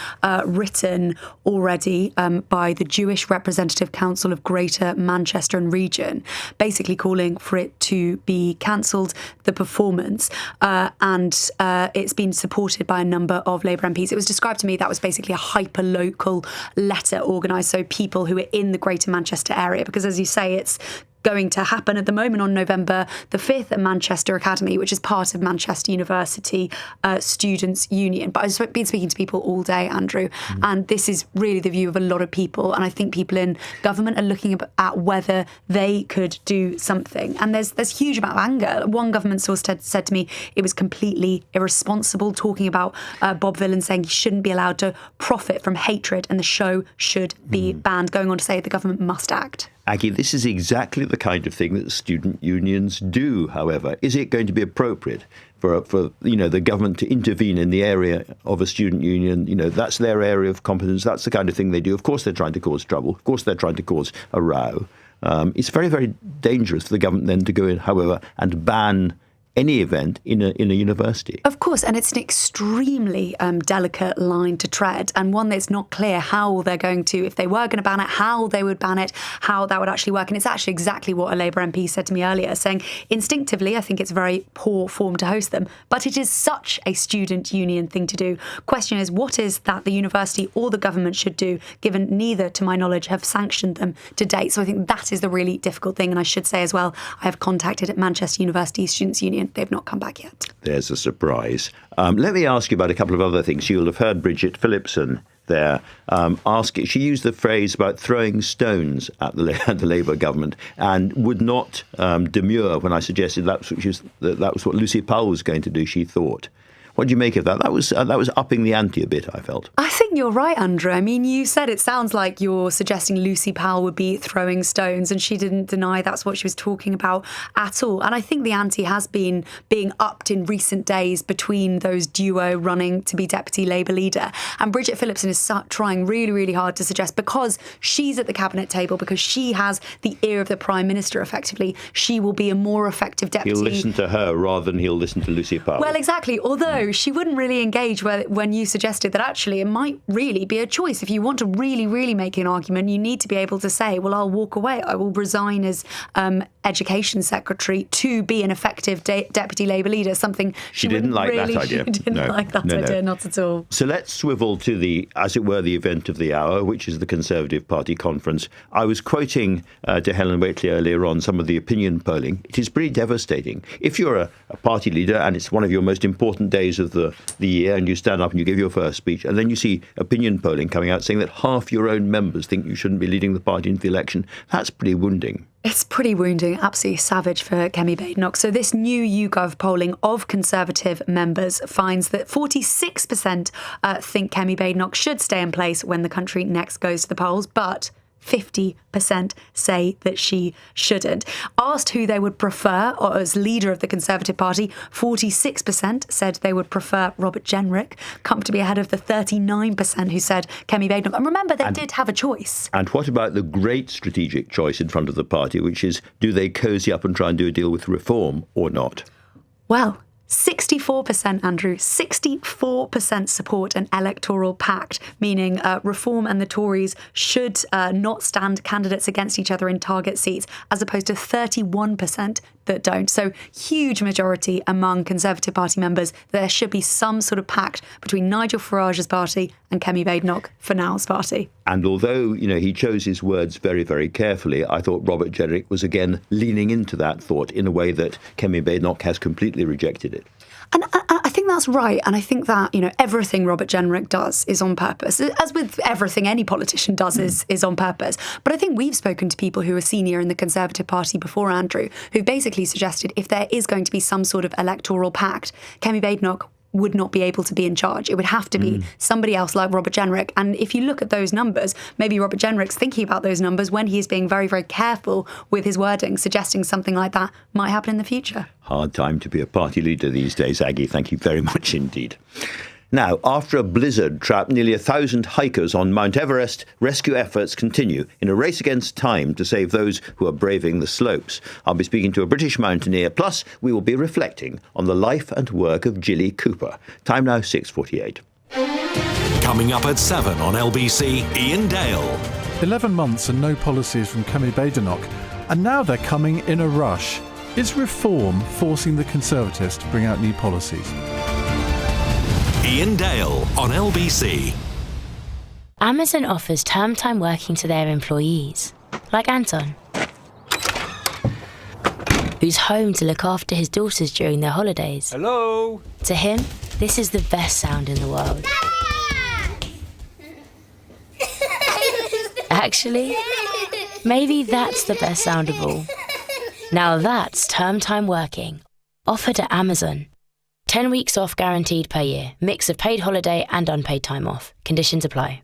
written already by the Jewish Representative Council of Greater Manchester and Region, basically calling for it to be cancelled, the performance, and it's been supported by a number of Labour MPs. It was described to me that was basically a hyper-local letter organised, so people who are in the Greater Manchester area, because as you say, it's going to happen at the moment on November the 5th at Manchester Academy, which is part of Manchester University Students' Union. But I've been speaking to people all day, Andrew, and this is really the view of a lot of people. And I think people in government are looking at whether they could do something. And there's huge amount of anger. One government source said to me it was completely irresponsible, talking about Bob Villan saying he shouldn't be allowed to profit from hatred and the show should be banned, going on to say the government must act. Aggie, this is exactly the kind of thing that student unions do, however. Is it going to be appropriate for the government to intervene in the area of a student union? That's their area of competence. That's the kind of thing they do. Of course they're trying to cause trouble. Of course they're trying to cause a row. It's very, very dangerous for the government then to go in, however, and ban any event in a university. Of course, and it's an extremely delicate line to tread, and one that's not clear how they're going to, if they were going to ban it, how they would ban it, how that would actually work. And it's actually exactly what a Labour MP said to me earlier, saying instinctively I think it's very poor form to host them, but it is such a student union thing to do. Question is, what is that the university or the government should do, given neither, to my knowledge, have sanctioned them to date? So I think that is the really difficult thing. And I should say as well, I have contacted Manchester University Students' Union. They've not come back yet. There's a surprise. Let me ask you about a couple of other things. You'll have heard Bridget Phillipson there she used the phrase about throwing stones at the Labour government, and would not demur when I suggested that was what Lucy Powell was going to do, she thought. What do you make of that? That was upping the ante a bit, I felt. I think you're right, Andrew. I mean, you said it sounds like you're suggesting Lucy Powell would be throwing stones, and she didn't deny that's what she was talking about at all. And I think the ante has been being upped in recent days between those duo running to be Deputy Labour leader. And Bridget Phillipson is trying really, really hard to suggest, because she's at the cabinet table, because she has the ear of the Prime Minister, effectively, she will be a more effective deputy. He'll listen to her rather than he'll listen to Lucy Powell. Well, exactly. Although she wouldn't really engage when you suggested that actually it might really be a choice. If you want to really, really make an argument, you need to be able to say, well, I'll walk away. I will resign as Education Secretary to be an effective Deputy Labour leader, something she didn't like that idea. She didn't like that idea, not at all. So let's swivel to the, as it were, the event of the hour, which is the Conservative Party conference. I was quoting to Helen Whately earlier on some of the opinion polling. It is pretty devastating. If you're a party leader and it's one of your most important days of the year, and you stand up and you give your first speech, and then you see opinion polling coming out saying that half your own members think you shouldn't be leading the party into the election, that's pretty wounding. It's pretty wounding, absolutely savage for Kemi Badenoch. So this new YouGov polling of Conservative members finds that 46% think Kemi Badenoch should stay in place when the country next goes to the polls, but 50% say that she shouldn't. Asked who they would prefer as leader of the Conservative Party, 46% said they would prefer Robert Jenrick, comfortably ahead of the 39% who said Kemi Badenoch. And remember, they did have a choice. And what about the great strategic choice in front of the party, which is, do they cosy up and try and do a deal with Reform or not? Well, 64%, Andrew, 64% support an electoral pact, meaning Reform and the Tories should not stand candidates against each other in target seats, as opposed to 31% that don't. So huge majority among Conservative Party members. There should be some sort of pact between Nigel Farage's party and Kemi Badenoch for Now's party. And although, he chose his words very, very carefully, I thought Robert Jenrick was again leaning into that thought in a way that Kemi Badenoch has completely rejected it. And I think that's right. And I think that, everything Robert Jenrick does is on purpose. As with everything any politician does is on purpose. But I think we've spoken to people who are senior in the Conservative Party before, Andrew, who basically suggested if there is going to be some sort of electoral pact, Kemi Badenoch would not be able to be in charge. It would have to be somebody else like Robert Jenrick. And if you look at those numbers, maybe Robert Jenrick's thinking about those numbers when he's being very, very careful with his wording, suggesting something like that might happen in the future. Hard time to be a party leader these days, Aggie. Thank you very much indeed. Now, after a blizzard trapped nearly 1,000 hikers on Mount Everest, rescue efforts continue in a race against time to save those who are braving the slopes. I'll be speaking to a British mountaineer, plus we will be reflecting on the life and work of Jilly Cooper. Time now 6:48. Coming up at 7 on LBC, Ian Dale. 11 months and no policies from Kemi Badenoch, and now they're coming in a rush. Is Reform forcing the Conservatives to bring out new policies? Ian Dale on LBC. Amazon offers term time working to their employees, like Anton, who's home to look after his daughters during their holidays. Hello? To him, this is the best sound in the world. Actually, maybe that's the best sound of all. Now that's term time working, offered at Amazon. 10 weeks off guaranteed per year, mix of paid holiday and unpaid time off. Conditions apply.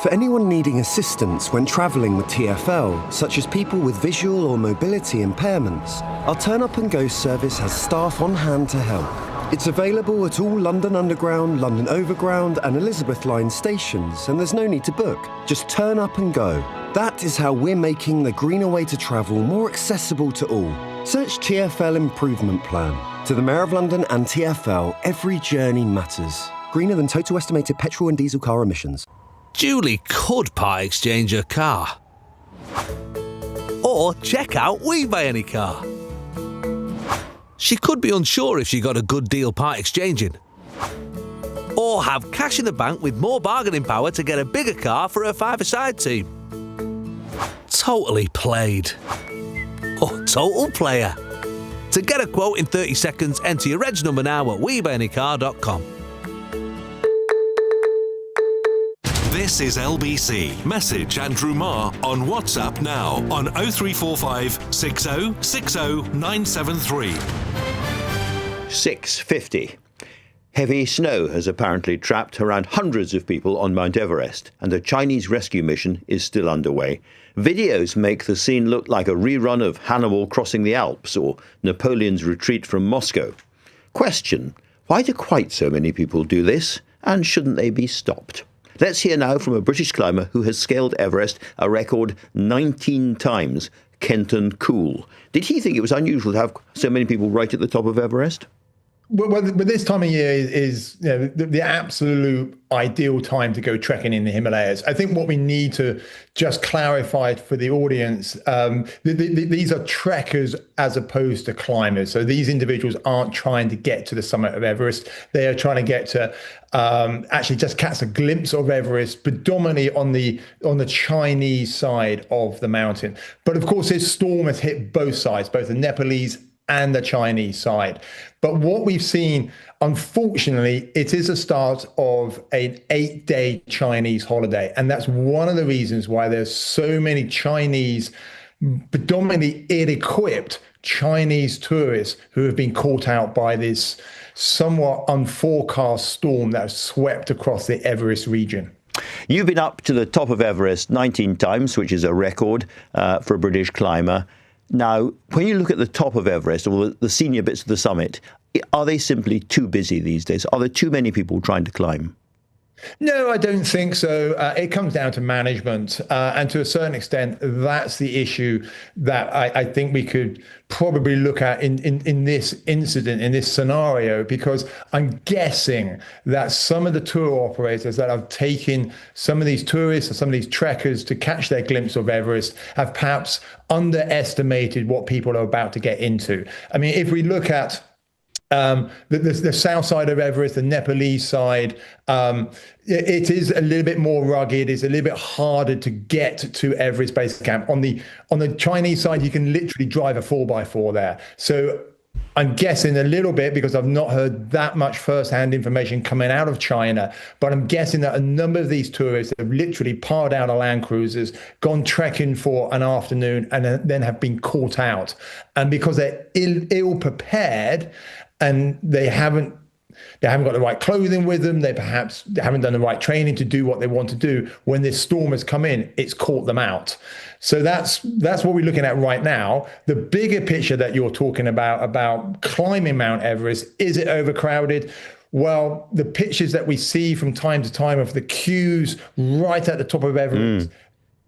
For anyone needing assistance when travelling with TfL, such as people with visual or mobility impairments, our Turn Up and Go service has staff on hand to help. It's available at all London Underground, London Overground and Elizabeth Line stations, and there's no need to book. Just turn up and go. That is how we're making the greener way to travel more accessible to all. Search TfL Improvement Plan. To the Mayor of London and TfL, every journey matters. Greener than total estimated petrol and diesel car emissions. Julie could part exchange her car. Or check out We Buy Any Car. She could be unsure if she got a good deal part exchanging. Or have cash in the bank with more bargaining power to get a bigger car for her five-a-side team. Totally played. Or total player. To get a quote in 30 seconds, enter your reg number now at webuyanycar.com. This is LBC. Message Andrew Marr on WhatsApp now on 0345 6060 973. 6:50. Heavy snow has apparently trapped around hundreds of people on Mount Everest, and the Chinese rescue mission is still underway. Videos make the scene look like a rerun of Hannibal crossing the Alps or Napoleon's retreat from Moscow. Question: why do quite so many people do this, and shouldn't they be stopped? Let's hear now from a British climber who has scaled Everest a record 19 times, Kenton Cool. Did he think it was unusual to have so many people right at the top of Everest? Well, this time of year is the absolute ideal time to go trekking in the Himalayas. I think what we need to just clarify for the audience, these are trekkers as opposed to climbers. So these individuals aren't trying to get to the summit of Everest. They are trying to get to actually just catch a glimpse of Everest, predominantly on the Chinese side of the mountain. But of course, this storm has hit both sides, both the Nepalese and the Chinese side. But what we've seen, unfortunately, it is a start of an 8-day Chinese holiday. And that's one of the reasons why there's so many Chinese, predominantly ill-equipped Chinese tourists who have been caught out by this somewhat unforecast storm that has swept across the Everest region. You've been up to the top of Everest 19 times, which is a record for a British climber. Now, when you look at the top of Everest, or the senior bits of the summit, are they simply too busy these days? Are there too many people trying to climb? No, I don't think so. It comes down to management. And to a certain extent, that's the issue that I think we could probably look at in this incident, in this scenario, because I'm guessing that some of the tour operators that have taken some of these tourists or some of these trekkers to catch their glimpse of Everest have perhaps underestimated what people are about to get into. I mean, if we look at the south side of Everest, the Nepalese side, it is a little bit more rugged. It's a little bit harder to get to Everest Base Camp. On the Chinese side, you can literally drive a 4x4 there. So I'm guessing a little bit, because I've not heard that much first-hand information coming out of China, but I'm guessing that a number of these tourists have literally piled out of Land Cruisers, gone trekking for an afternoon, and then have been caught out. And because they're ill-prepared, and they haven't got the right clothing with them, they haven't done the right training to do what they want to do, when this storm has come in, it's caught them out. So that's what we're looking at right now. The bigger picture that you're talking about climbing Mount Everest, is it overcrowded? Well, the pictures that we see from time to time of the queues right at the top of Everest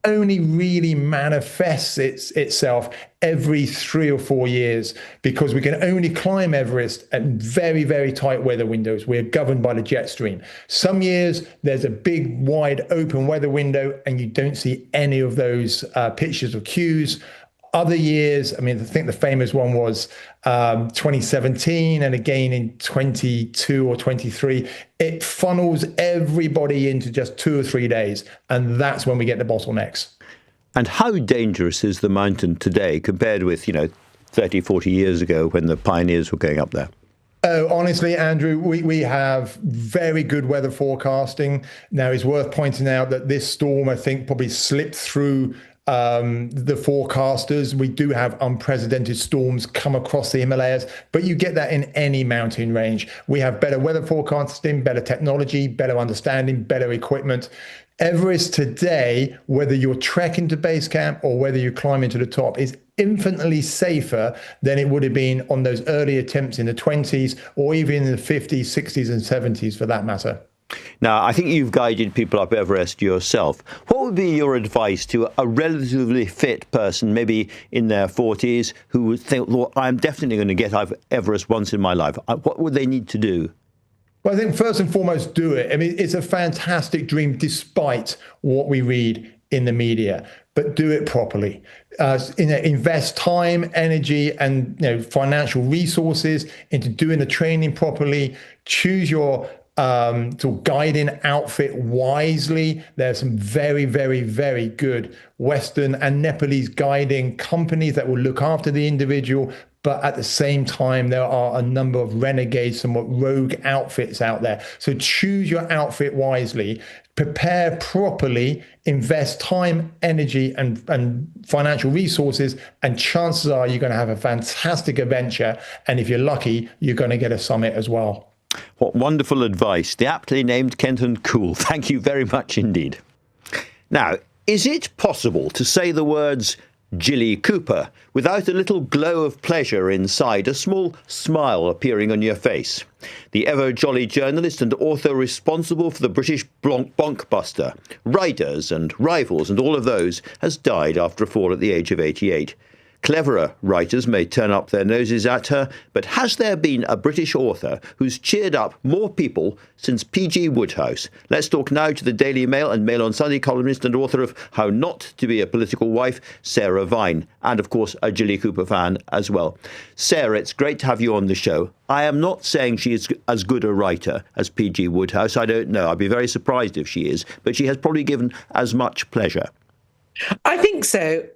only really manifests itself every 3 or 4 years, because we can only climb Everest at very, very tight weather windows. We're governed by the jet stream. Some years there's a big, wide open weather window and you don't see any of those pictures of queues. Other years, I mean, I think the famous one was 2017 and again in 22 or 23. It funnels everybody into just 2 or 3 days. And that's when we get the bottlenecks. And how dangerous is the mountain today compared with, 30, 40 years ago when the pioneers were going up there? Oh, honestly, Andrew, we have very good weather forecasting. Now, it's worth pointing out that this storm, I think, probably slipped through the forecasters. We do have unprecedented storms come across the Himalayas, but you get that in any mountain range. We have better weather forecasting, better technology, better understanding, better equipment. Everest today, whether you're trekking to base camp or whether you're climbing to the top, is infinitely safer than it would have been on those early attempts in the 20s or even in the 50s, 60s and 70s for that matter. Now, I think you've guided people up Everest yourself. What would be your advice to a relatively fit person, maybe in their 40s, who would think, well, I'm definitely going to get up Everest once in my life? What would they need to do? Well, I think first and foremost, do it. I mean, it's a fantastic dream despite what we read in the media, but do it properly. Invest time, energy, and financial resources into doing the training properly. Choose your guiding outfit wisely. There's some very, very, very good Western and Nepalese guiding companies that will look after the individual. But at the same time, there are a number of renegades, somewhat rogue outfits out there. So choose your outfit wisely, prepare properly, invest time, energy, and financial resources, and chances are you're going to have a fantastic adventure. And if you're lucky, you're going to get a summit as well. What wonderful advice. The aptly named Kenton Cool. Thank you very much indeed. Now, is it possible to say the words Jilly Cooper without a little glow of pleasure inside, a small smile appearing on your face? The ever-jolly journalist and author responsible for the British bonkbuster, Riders and Rivals and all of those, has died after a fall at the age of 88. Cleverer writers may turn up their noses at her, but has there been a British author who's cheered up more people since P.G. Wodehouse? Let's talk now to the Daily Mail and Mail on Sunday columnist and author of How Not to Be a Political Wife, Sarah Vine, and of course a Jilly Cooper fan as well. Sarah, it's great to have you on the show. I am not saying she is as good a writer as P.G. Wodehouse. I don't know. I'd be very surprised if she is, but she has probably given as much pleasure. I think so.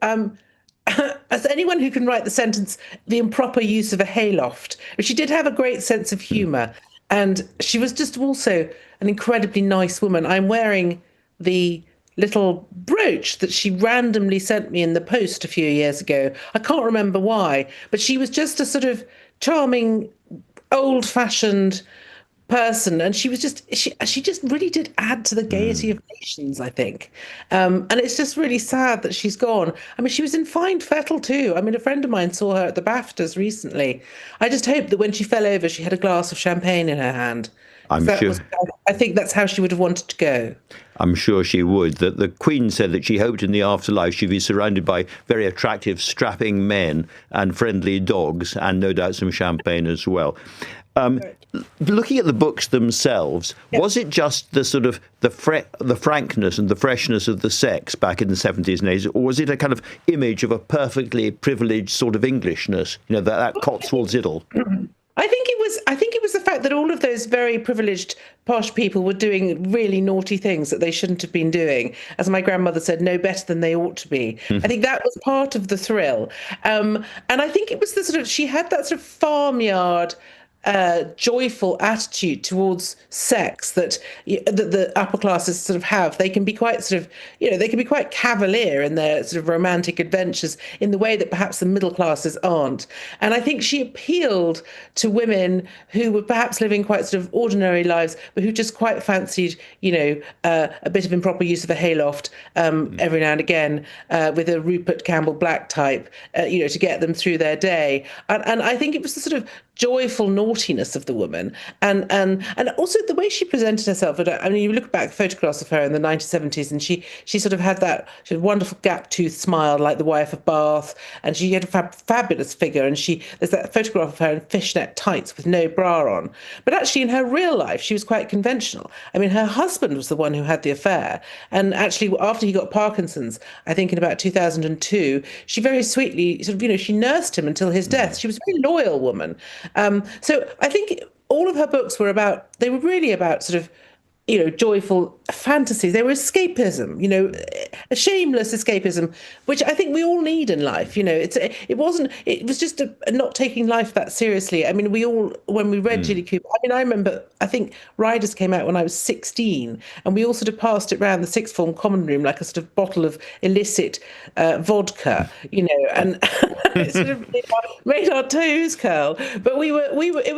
As anyone who can write the sentence, the improper use of a hayloft. She did have a great sense of humour, and she was just also an incredibly nice woman. I'm wearing the little brooch that she randomly sent me in the post a few years ago. I can't remember why, but she was just a sort of charming, old-fashioned person, and she was just she just really did add to the gaiety of nations, I think, and it's just really sad that she's gone. I mean, she was in fine fettle too. I mean, a friend of mine saw her at the BAFTAs recently. I just hope that when she fell over she had a glass of champagne in her hand. I think that's how she would have wanted to go. I'm sure she would. The Queen said that she hoped in the afterlife she'd be surrounded by very attractive, strapping men and friendly dogs, and no doubt some champagne as well. Looking at the books themselves, was it just the sort of the frankness and the freshness of the sex back in the 70s and 80s, or was it a kind of image of a perfectly privileged sort of Englishness, that Cotswold idyll? I think it was the fact that all of those very privileged posh people were doing really naughty things that they shouldn't have been doing. As my grandmother said, no better than they ought to be. I think that was part of the thrill. And I think it was she had that sort of farmyard joyful attitude towards sex that the upper classes sort of have. They can be quite they can be quite cavalier in their sort of romantic adventures in the way that perhaps the middle classes aren't. And I think she appealed to women who were perhaps living quite sort of ordinary lives, but who just quite fancied, a bit of improper use of a hayloft every now and again with a Rupert Campbell Black type, to get them through their day. And I think it was the sort of joyful naughtiness of the woman, and also the way she presented herself. I mean, you look back at photographs of her in the 1970s, and she sort of had that wonderful gap-toothed smile like the wife of Bath, and she had a fabulous figure. And there's that photograph of her in fishnet tights with no bra on. But actually, in her real life, she was quite conventional. I mean, her husband was the one who had the affair, and actually, after he got Parkinson's, I think in about 2002, she very sweetly she nursed him until his death. She was a very loyal woman. So I think all of her books were really about sort of, joyful fantasies. They were escapism, a shameless escapism, which I think we all need in life. It was just a not taking life that seriously. I mean, when we read Jilly Cooper, I mean, I remember, I think Riders came out when I was 16, and we all sort of passed it round the sixth form common room like a sort of bottle of illicit vodka, and it sort of made our toes curl. But it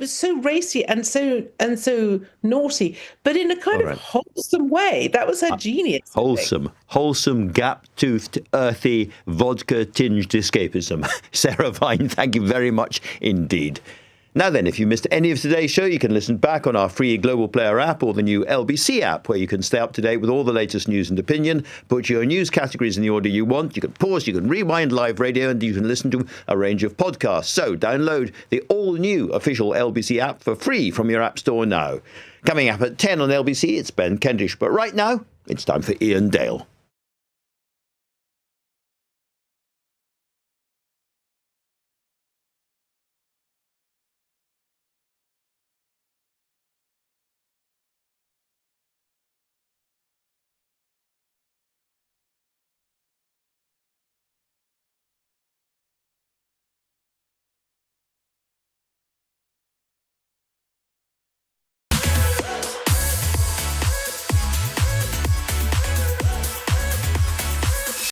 was so racy and so naughty, but in a kind of wholesome way. That was her genius. Wholesome, gap-toothed, earthy, vodka-tinged escapism. Sarah Vine, thank you very much indeed. Now then, if you missed any of today's show, you can listen back on our free Global Player app or the new LBC app, where you can stay up to date with all the latest news and opinion, put your news categories in the order you want, you can pause, you can rewind live radio, and you can listen to a range of podcasts. So download the all-new official LBC app for free from your app store now. Coming up at 10 on LBC, it's Ben Kentish. But right now, it's time for Ian Dale.